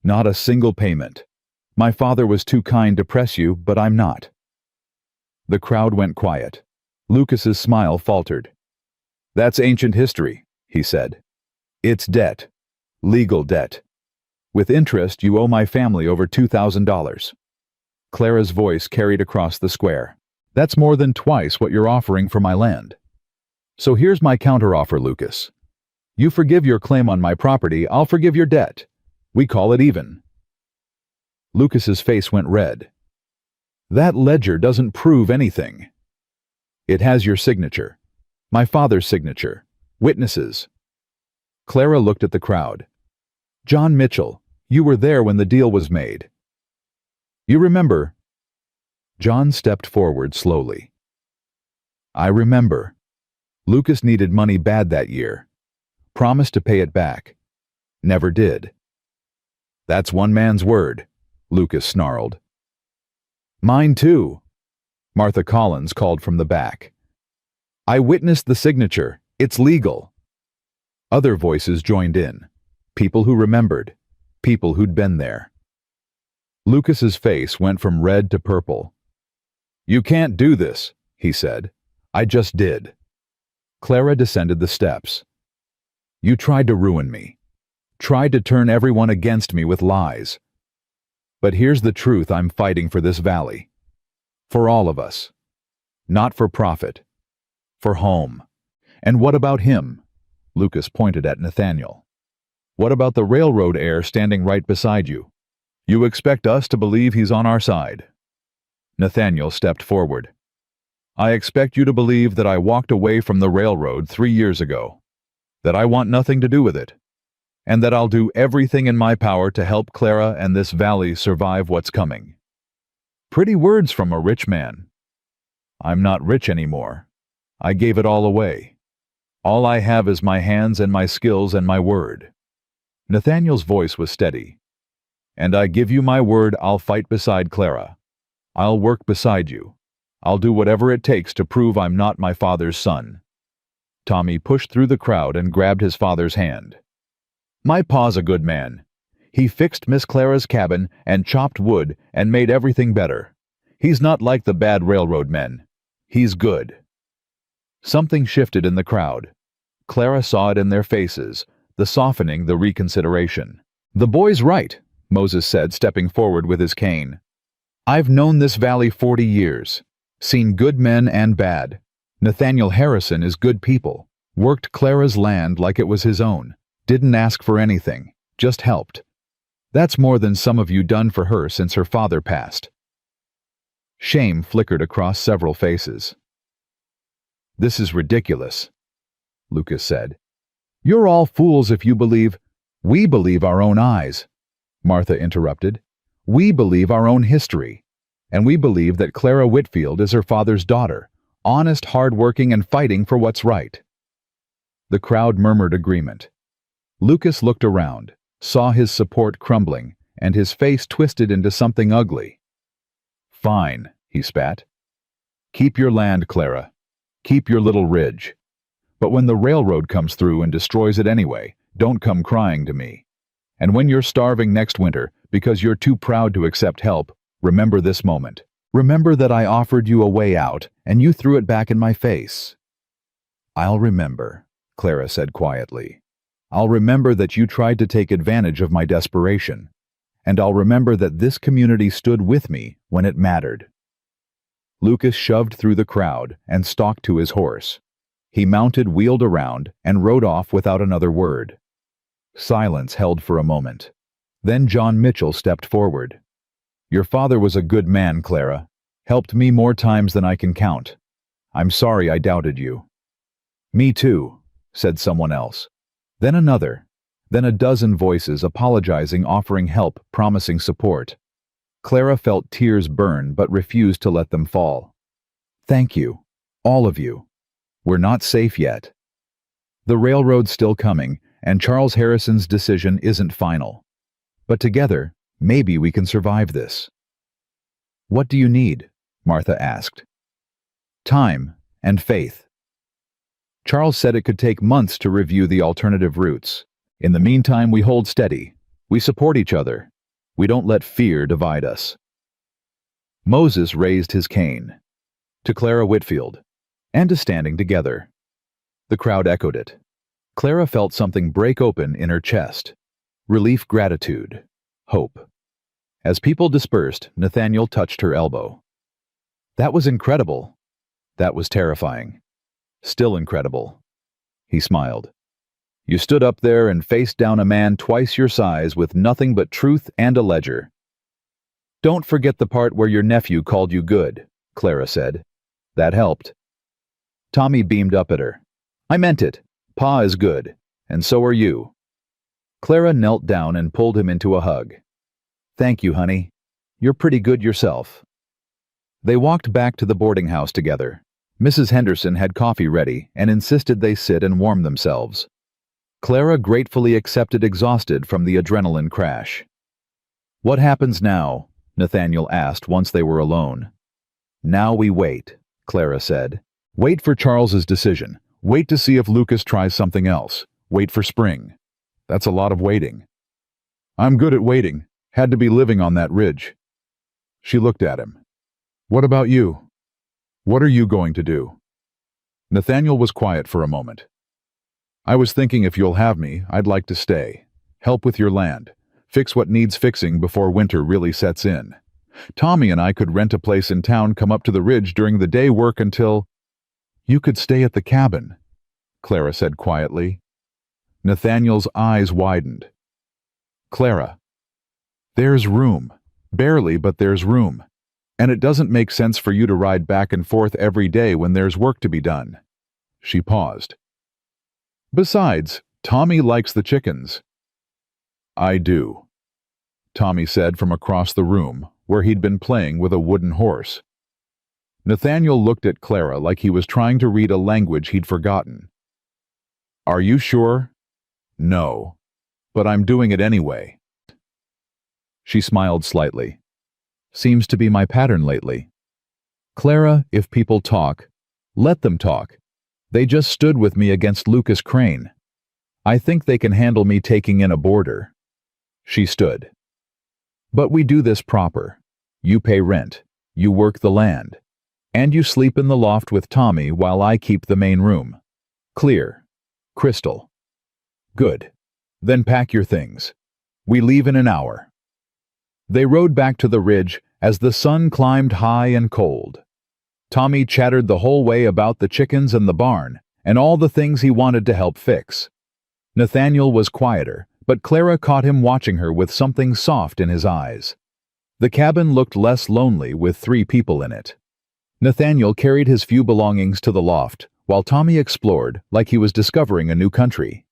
Not a single payment. My father was too kind to press you, but I'm not." The crowd went quiet. Lucas's smile faltered. "That's ancient history," he said. "It's debt. Legal debt. With interest, you owe my family over $2,000. Clara's voice carried across the square. "That's more than twice what you're offering for my land. So here's my counteroffer, Lucas. You forgive your claim on my property, I'll forgive your debt. We call it even." Lucas's face went red. "That ledger doesn't prove anything." "It has your signature. My father's signature. Witnesses." Clara looked at the crowd. "John Mitchell, you were there when the deal was made. You remember?" John stepped forward slowly. "I remember. Lucas needed money bad that year. Promised to pay it back. Never did." "That's one man's word," Lucas snarled. "Mine too," Martha Collins called from the back. "I witnessed the signature. It's legal." Other voices joined in. People who remembered. People who'd been there. Lucas's face went from red to purple. "You can't do this," he said. "I just did." Clara descended the steps. "You tried to ruin me. Tried to turn everyone against me with lies. But here's the truth I'm fighting for this valley. For all of us. Not for profit. For home. And what about him?" Lucas pointed at Nathaniel. "What about the railroad heir standing right beside you? You expect us to believe he's on our side?" Nathaniel stepped forward. "I expect you to believe that I walked away from the railroad 3 years ago. That I want nothing to do with it. And that I'll do everything in my power to help Clara and this valley survive what's coming." Pretty words from a rich man. "I'm not rich anymore. I gave it all away. All I have is my hands and my skills and my word." Nathaniel's voice was steady. "And I give you my word I'll fight beside Clara. I'll work beside you. I'll do whatever it takes to prove I'm not my father's son." Tommy pushed through the crowd and grabbed his father's hand. "My pa's a good man. He fixed Miss Clara's cabin and chopped wood and made everything better. He's not like the bad railroad men. He's good." Something shifted in the crowd. Clara saw it in their faces, the softening, the reconsideration. "The boy's right," Moses said, stepping forward with his cane. "I've known this valley 40 years, seen good men and bad, Nathaniel Harrison is good people. Worked Clara's land like it was his own. Didn't ask for anything. Just helped. That's more than some of you done for her since her father passed." Shame flickered across several faces. "This is ridiculous," Lucas said. "You're all fools if you believe—" "We believe our own eyes," Martha interrupted. "We believe our own history. And we believe that Clara Whitfield is her father's daughter, honest, hard-working, and fighting for what's right." The crowd murmured agreement. Lucas looked around, saw his support crumbling, and his face twisted into something ugly. "Fine," he spat. "Keep your land, Clara. Keep your little ridge. But when the railroad comes through and destroys it anyway, don't come crying to me. And when you're starving next winter because you're too proud to accept help, remember this moment. Remember that I offered you a way out, and you threw it back in my face." "I'll remember," Clara said quietly. "I'll remember that you tried to take advantage of my desperation. And I'll remember that this community stood with me when it mattered." Lucas shoved through the crowd and stalked to his horse. He mounted, wheeled around, and rode off without another word. Silence held for a moment. Then John Mitchell stepped forward. "Your father was a good man, Clara. Helped me more times than I can count. I'm sorry I doubted you." "Me too," said someone else. Then another. Then a dozen voices apologizing, offering help, promising support. Clara felt tears burn but refused to let them fall. "Thank you, all of you. We're not safe yet. The railroad's still coming, and Charles Harrison's decision isn't final. But together, maybe we can survive this." "What do you need?" Martha asked. "Time and faith. Charles said it could take months to review the alternative routes. In the meantime, we hold steady. We support each other. We don't let fear divide us." Moses raised his cane. "To Clara Whitfield, and to standing together." The crowd echoed it. Clara felt something break open in her chest. Relief, gratitude, hope. As people dispersed, Nathaniel touched her elbow. "That was incredible. That was terrifying. Still incredible." He smiled. "You stood up there and faced down a man twice your size with nothing but truth and a ledger." "Don't forget the part where your nephew called you good," Clara said. "That helped." Tommy beamed up at her. "I meant it. Pa is good, and so are you." Clara knelt down and pulled him into a hug. "Thank you, honey. You're pretty good yourself." They walked back to the boarding house together. Mrs. Henderson had coffee ready and insisted they sit and warm themselves. Clara gratefully accepted, exhausted from the adrenaline crash. "What happens now?" Nathaniel asked once they were alone. "Now we wait," Clara said. "Wait for Charles's decision. Wait to see if Lucas tries something else. Wait for spring. That's a lot of waiting." "I'm good at waiting. Had to be living on that ridge." She looked at him. "What about you? What are you going to do?" Nathaniel was quiet for a moment. "I was thinking if you'll have me, I'd like to stay. Help with your land. Fix what needs fixing before winter really sets in. Tommy and I could rent a place in town, come up to the ridge during the day, work until—" "You could stay at the cabin," Clara said quietly. Nathaniel's eyes widened. "Clara, there's room. Barely, but there's room. And it doesn't make sense for you to ride back and forth every day when there's work to be done." She paused. "Besides, Tommy likes the chickens." "I do," Tommy said from across the room, where he'd been playing with a wooden horse. Nathaniel looked at Clara like he was trying to read a language he'd forgotten. "Are you sure?" "No. But I'm doing it anyway." She smiled slightly. "Seems to be my pattern lately. Clara, if people talk, let them talk. They just stood with me against Lucas Crane. I think they can handle me taking in a boarder." She stood. "But we do this proper. You pay rent, you work the land, and you sleep in the loft with Tommy while I keep the main room. Clear. Crystal. Good. Then pack your things. We leave in an hour." They rode back to the ridge as the sun climbed high and cold. Tommy chattered the whole way about the chickens and the barn, and all the things he wanted to help fix. Nathaniel was quieter, but Clara caught him watching her with something soft in his eyes. The cabin looked less lonely with 3 people in it. Nathaniel carried his few belongings to the loft, while Tommy explored like he was discovering a new country.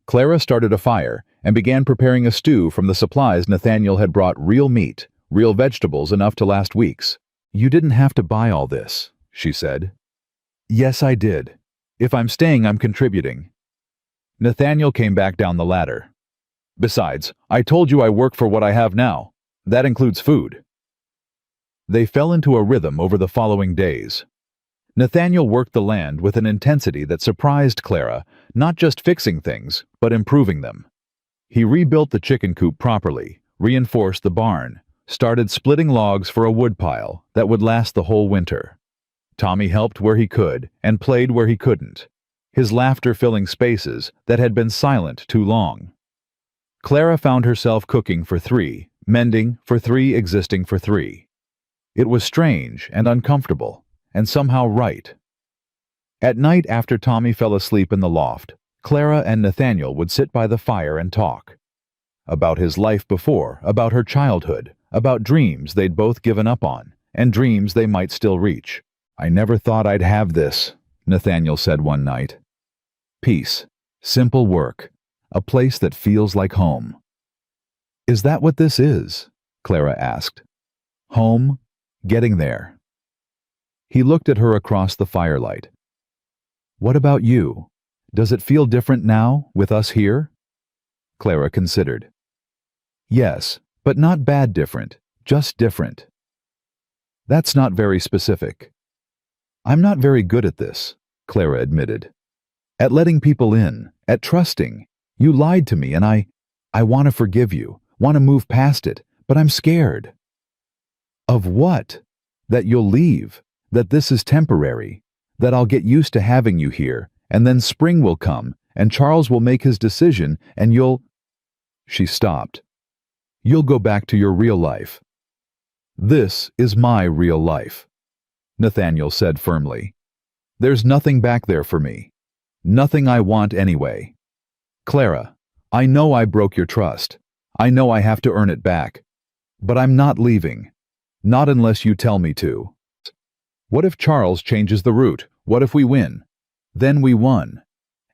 Clara started a fire and began preparing a stew from the supplies Nathaniel had brought: real meat, real vegetables enough to last weeks. "You didn't have to buy all this," she said. "Yes, I did. If I'm staying, I'm contributing." Nathaniel came back down the ladder. "Besides, I told you I work for what I have now. That includes food." They fell into a rhythm over the following days. Nathaniel worked the land with an intensity that surprised Clara, not just fixing things, but improving them. He rebuilt the chicken coop properly, reinforced the barn, started splitting logs for a woodpile that would last the whole winter. Tommy helped where he could and played where he couldn't, his laughter filling spaces that had been silent too long. Clara found herself cooking for 3, mending for 3, existing for 3. It was strange and uncomfortable, and somehow right. At night, after Tommy fell asleep in the loft, Clara and Nathaniel would sit by the fire and talk. About his life before, about her childhood, about dreams they'd both given up on, and dreams they might still reach. "I never thought I'd have this," Nathaniel said one night. "Peace, simple work, a place that feels like home." "Is that what this is?" Clara asked. "Home? Getting there." He looked at her across the firelight. "What about you? Does it feel different now, with us here?" Clara considered. "Yes, but not bad different, just different." "That's not very specific." "I'm not very good at this," Clara admitted. "At letting people in, at trusting. You lied to me and I want to forgive you, want to move past it, but I'm scared." "Of what? That you'll leave, that this is temporary, that I'll get used to having you here, and then spring will come, and Charles will make his decision, and you'll—" She stopped. "You'll go back to your real life." "This is my real life," Nathaniel said firmly. "There's nothing back there for me. Nothing I want anyway. Clara, I know I broke your trust. I know I have to earn it back. But I'm not leaving. Not unless you tell me to. What if Charles changes the route? What if we win? Then we won.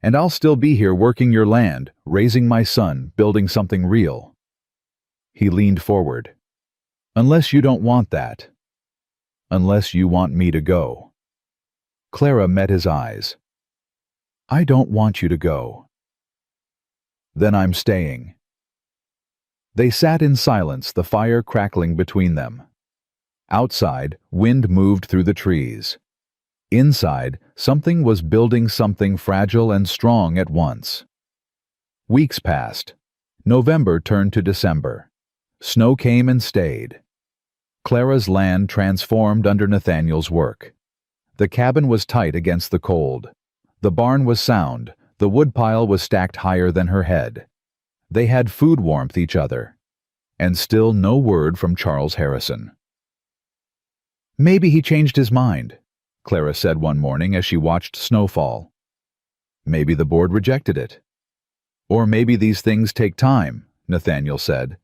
And I'll still be here working your land, raising my son, building something real." He leaned forward. "Unless you don't want that. Unless you want me to go." Clara met his eyes. "I don't want you to go." "Then I'm staying." They sat in silence, the fire crackling between them. Outside, wind moved through the trees. Inside, something was building something fragile and strong at once. Weeks passed. November turned to December. Snow came and stayed. Clara's land transformed under Nathaniel's work. The cabin was tight against the cold. The barn was sound. The woodpile was stacked higher than her head. They had food warmth each other. And still no word from Charles Harrison. "Maybe he changed his mind," Clara said one morning as she watched snowfall. "Maybe the board rejected it." "Or maybe these things take time," Nathaniel said.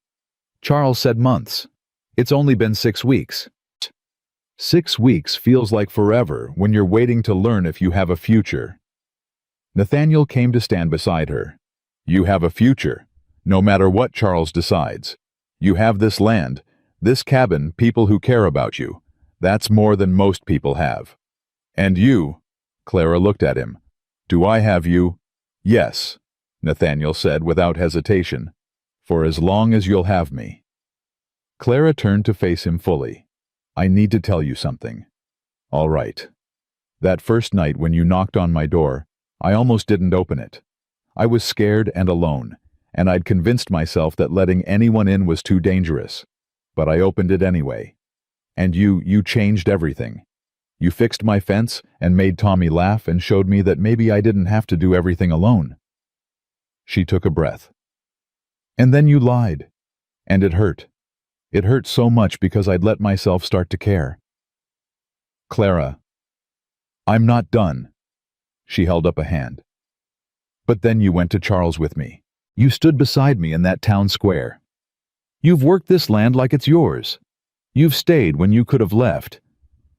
"Charles said months. It's only been 6 weeks. 6 weeks feels like forever when you're waiting to learn if you have a future." Nathaniel came to stand beside her. "You have a future, no matter what Charles decides. You have this land, this cabin, people who care about you. That's more than most people have. And you," Clara looked at him. "Do I have you?" "Yes," Nathaniel said without hesitation. "For as long as you'll have me." Clara turned to face him fully. "I need to tell you something." "All right. That first night when you knocked on my door, I almost didn't open it. I was scared and alone, and I'd convinced myself that letting anyone in was too dangerous. But I opened it anyway. And you changed everything. You fixed my fence and made Tommy laugh and showed me that maybe I didn't have to do everything alone." She took a breath. "And then you lied. And it hurt. It hurt so much because I'd let myself start to care." "Clara, I'm not done. She held up a hand. But then you went to Charles with me. You stood beside me in that town square. You've worked this land like it's yours. You've stayed when you could have left.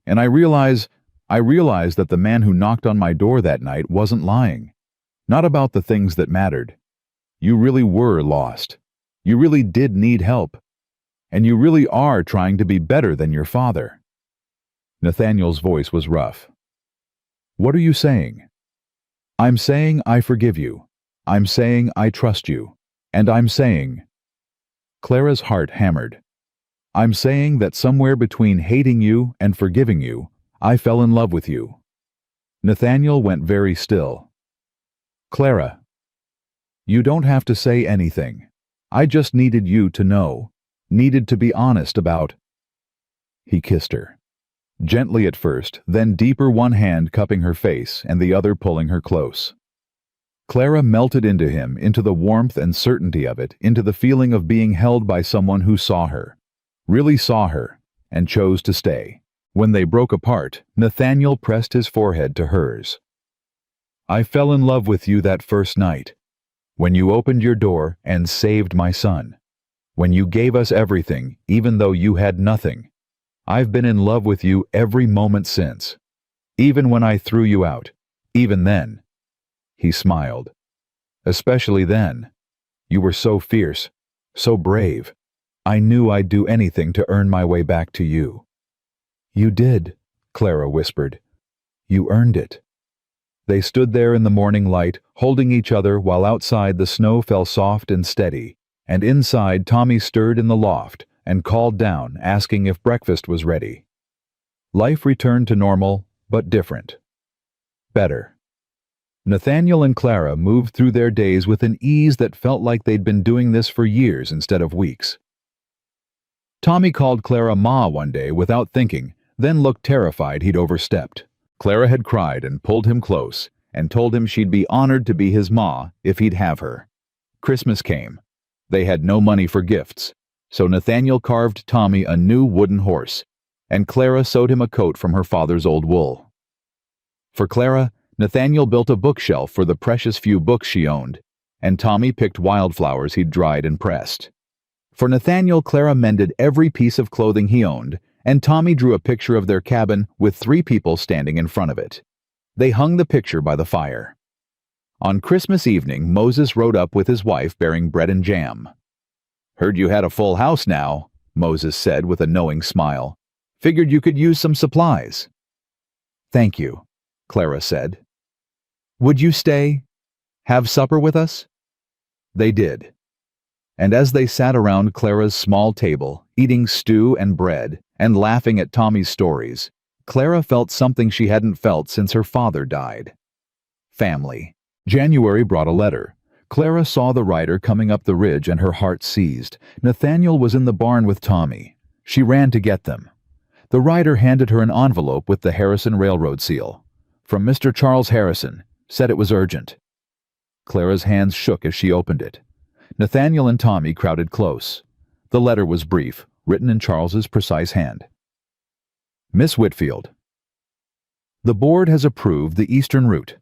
And I realize that the man who knocked on my door that night wasn't lying. Not about the things that mattered. You really were lost. You really did need help. And you really are trying to be better than your father. Nathaniel's voice was rough. What are you saying? I'm saying I forgive you. I'm saying I trust you. And I'm saying... Clara's heart hammered. I'm saying that somewhere between hating you and forgiving you, I fell in love with you. Nathaniel went very still. Clara, you don't have to say anything. I just needed you to know, needed to be honest about... He kissed her. Gently at first, then deeper, one hand cupping her face and the other pulling her close. Clara melted into him, into the warmth and certainty of it, into the feeling of being held by someone who saw her, really saw her, and chose to stay. When they broke apart, Nathaniel pressed his forehead to hers. I fell in love with you that first night, when you opened your door and saved my son, when you gave us everything, even though you had nothing. I've been in love with you every moment since. Even when I threw you out, even then. He smiled. Especially then. You were so fierce, so brave. I knew I'd do anything to earn my way back to you. You did, Clara whispered. You earned it. They stood there in the morning light, holding each other while outside the snow fell soft and steady, and inside Tommy stirred in the loft and called down, asking if breakfast was ready. Life returned to normal, but different. Better. Nathaniel and Clara moved through their days with an ease that felt like they'd been doing this for years instead of weeks. Tommy called Clara Ma one day without thinking, then looked terrified he'd overstepped. Clara had cried and pulled him close, and told him she'd be honored to be his ma if he'd have her. Christmas came. They had no money for gifts, so Nathaniel carved Tommy a new wooden horse, and Clara sewed him a coat from her father's old wool. For Clara, Nathaniel built a bookshelf for the precious few books she owned, and Tommy picked wildflowers he'd dried and pressed. For Nathaniel, Clara mended every piece of clothing he owned, and Tommy drew a picture of their cabin with 3 people standing in front of it. They hung the picture by the fire. On Christmas evening, Moses rode up with his wife bearing bread and jam. Heard you had a full house now, Moses said with a knowing smile. Figured you could use some supplies. Thank you, Clara said. Would you stay? Have supper with us? They did. And as they sat around Clara's small table, eating stew and bread, and laughing at Tommy's stories, Clara felt something she hadn't felt since her father died. Family. January brought a letter. Clara saw the rider coming up the ridge and her heart seized. Nathaniel was in the barn with Tommy. She ran to get them. The rider handed her an envelope with the Harrison Railroad seal. From Mr. Charles Harrison, said it was urgent. Clara's hands shook as she opened it. Nathaniel and Tommy crowded close. The letter was brief, written in Charles's precise hand. Miss Whitfield, the board has approved the eastern route.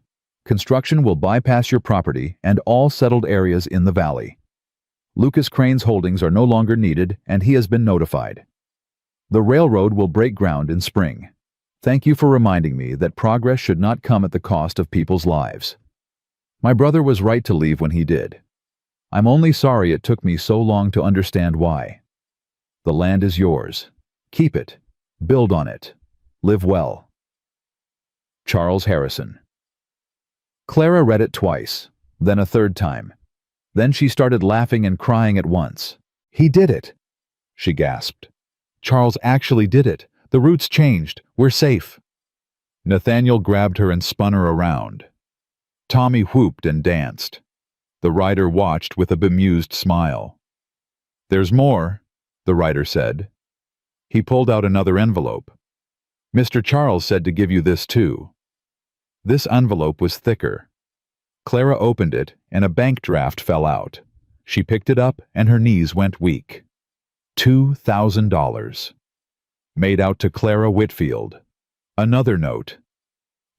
Construction will bypass your property and all settled areas in the valley. Lucas Crane's holdings are no longer needed, and he has been notified. The railroad will break ground in spring. Thank you for reminding me that progress should not come at the cost of people's lives. My brother was right to leave when he did. I'm only sorry it took me so long to understand why. The land is yours. Keep it. Build on it. Live well. Charles Harrison. Clara read it twice, then a third time. Then she started laughing and crying at once. He did it, she gasped. Charles actually did it. The route's changed. We're safe. Nathaniel grabbed her and spun her around. Tommy whooped and danced. The rider watched with a bemused smile. There's more, the rider said. He pulled out another envelope. Mr. Charles said to give you this too. This envelope was thicker. Clara opened it, and a bank draft fell out. She picked it up, and her knees went weak. $2,000. Made out to Clara Whitfield. Another note.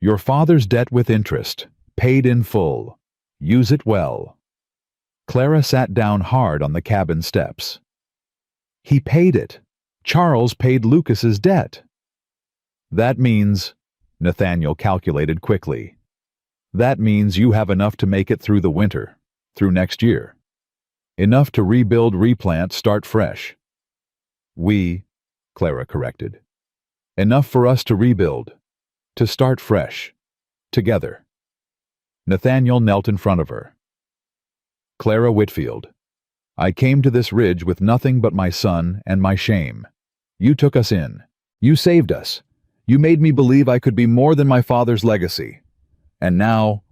Your father's debt with interest, paid in full. Use it well. Clara sat down hard on the cabin steps. He paid it. Charles paid Lucas's debt. That means, Nathaniel calculated quickly, that means you have enough to make it through the winter, through next year. Enough to rebuild, replant, start fresh. Clara corrected. Enough for us to rebuild, to start fresh, together. Nathaniel knelt in front of her. Clara Whitfield, I came to this ridge with nothing but my son and my shame. You took us in. You saved us. You made me believe I could be more than my father's legacy. And now,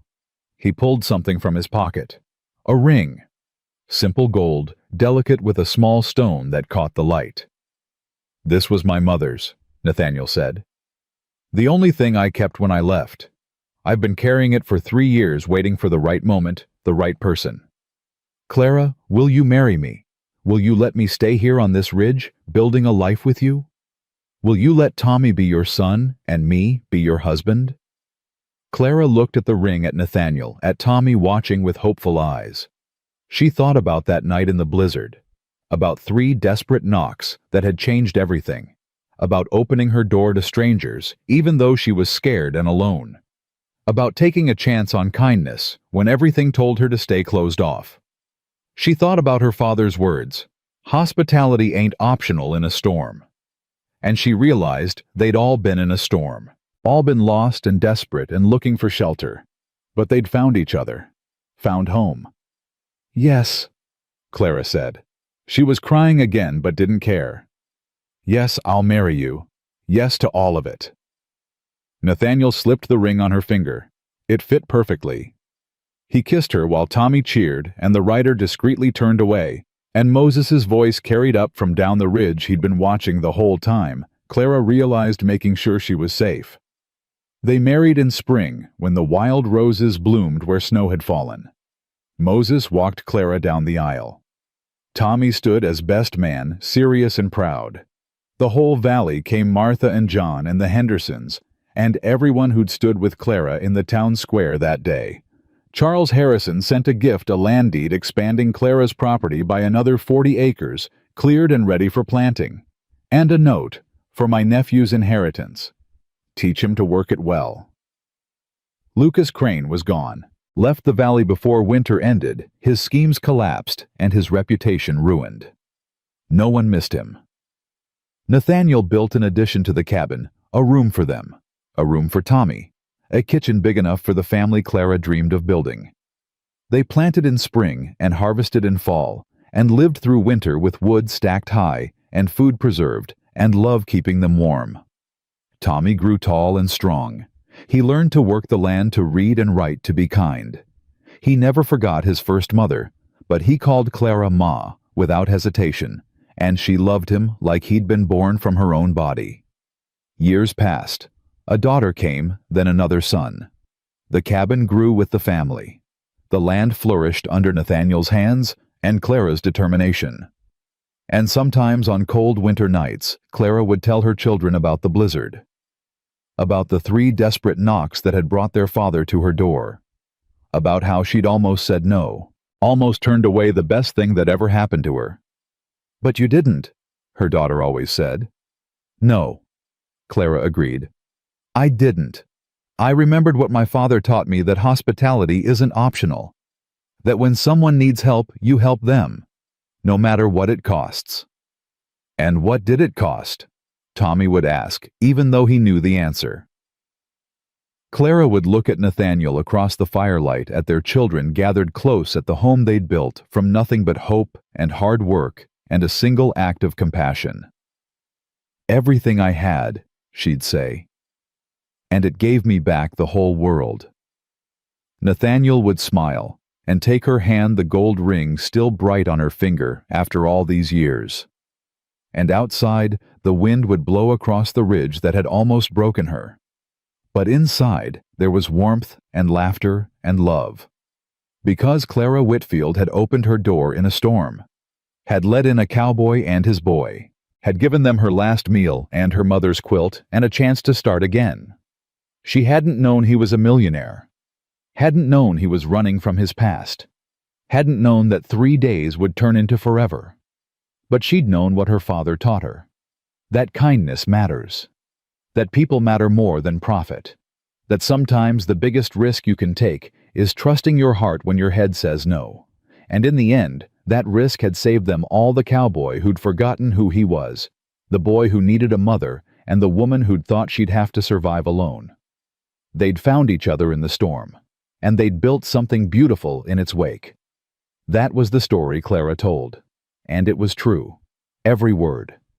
he pulled something from his pocket. A ring. Simple gold, delicate with a small stone that caught the light. This was my mother's, Nathaniel said. The only thing I kept when I left. I've been carrying it for 3 years, waiting for the right moment, the right person. Clara, will you marry me? Will you let me stay here on this ridge, building a life with you? Will you let Tommy be your son and me be your husband? Clara looked at the ring, at Nathaniel, at Tommy, watching with hopeful eyes. She thought about that night in the blizzard, about 3 desperate knocks that had changed everything, about opening her door to strangers even though she was scared and alone, about taking a chance on kindness when everything told her to stay closed off. She thought about her father's words, hospitality ain't optional in a storm. And she realized they'd all been in a storm, all been lost and desperate and looking for shelter. But they'd found each other, found home. Yes, Clara said. She was crying again but didn't care. Yes, I'll marry you. Yes to all of it. Nathaniel slipped the ring on her finger. It fit perfectly. He kissed her while Tommy cheered and the rider discreetly turned away, and Moses's voice carried up from down the ridge he'd been watching the whole time. Clara realized, making sure she was safe. They married in spring when the wild roses bloomed where snow had fallen. Moses walked Clara down the aisle. Tommy stood as best man, serious and proud. The whole valley came, Martha and John and the Hendersons, and everyone who'd stood with Clara in the town square that day. Charles Harrison sent a gift, a land deed expanding Clara's property by another 40 acres, cleared and ready for planting. And a note, for my nephew's inheritance. Teach him to work it well. Lucas Crane was gone, left the valley before winter ended, his schemes collapsed, and his reputation ruined. No one missed him. Nathaniel built an addition to the cabin, a room for them, a room for Tommy, a kitchen big enough for the family Clara dreamed of building. They planted in spring and harvested in fall, and lived through winter with wood stacked high and food preserved, and love keeping them warm. Tommy grew tall and strong. He learned to work the land, to read and write, to be kind. He never forgot his first mother, but he called Clara Ma without hesitation, and she loved him like he'd been born from her own body. Years passed. A daughter came, then another son. The cabin grew with the family. The land flourished under Nathaniel's hands and Clara's determination. And sometimes on cold winter nights, Clara would tell her children about the blizzard, about the 3 desperate knocks that had brought their father to her door, about how she'd almost said no, almost turned away the best thing that ever happened to her. But you didn't, her daughter always said. No, Clara agreed. I didn't. I remembered what my father taught me, that hospitality isn't optional, that when someone needs help, you help them, no matter what it costs. And what did it cost? Tommy would ask, even though he knew the answer. Clara would look at Nathaniel across the firelight, at their children gathered close at the home they'd built from nothing but hope and hard work and a single act of compassion. Everything I had, she'd say. And it gave me back the whole world. Nathaniel would smile and take her hand, the gold ring still bright on her finger after all these years. And outside, the wind would blow across the ridge that had almost broken her. But inside, there was warmth and laughter and love. Because Clara Whitfield had opened her door in a storm, had let in a cowboy and his boy, had given them her last meal and her mother's quilt and a chance to start again. She hadn't known he was a millionaire, hadn't known he was running from his past, hadn't known that 3 days would turn into forever. But she'd known what her father taught her, that kindness matters, that people matter more than profit, that sometimes the biggest risk you can take is trusting your heart when your head says no. And in the end, that risk had saved them all, the cowboy who'd forgotten who he was, the boy who needed a mother, and the woman who'd thought she'd have to survive alone. They'd found each other in the storm, and they'd built something beautiful in its wake. That was the story Clara told, and it was true, every word.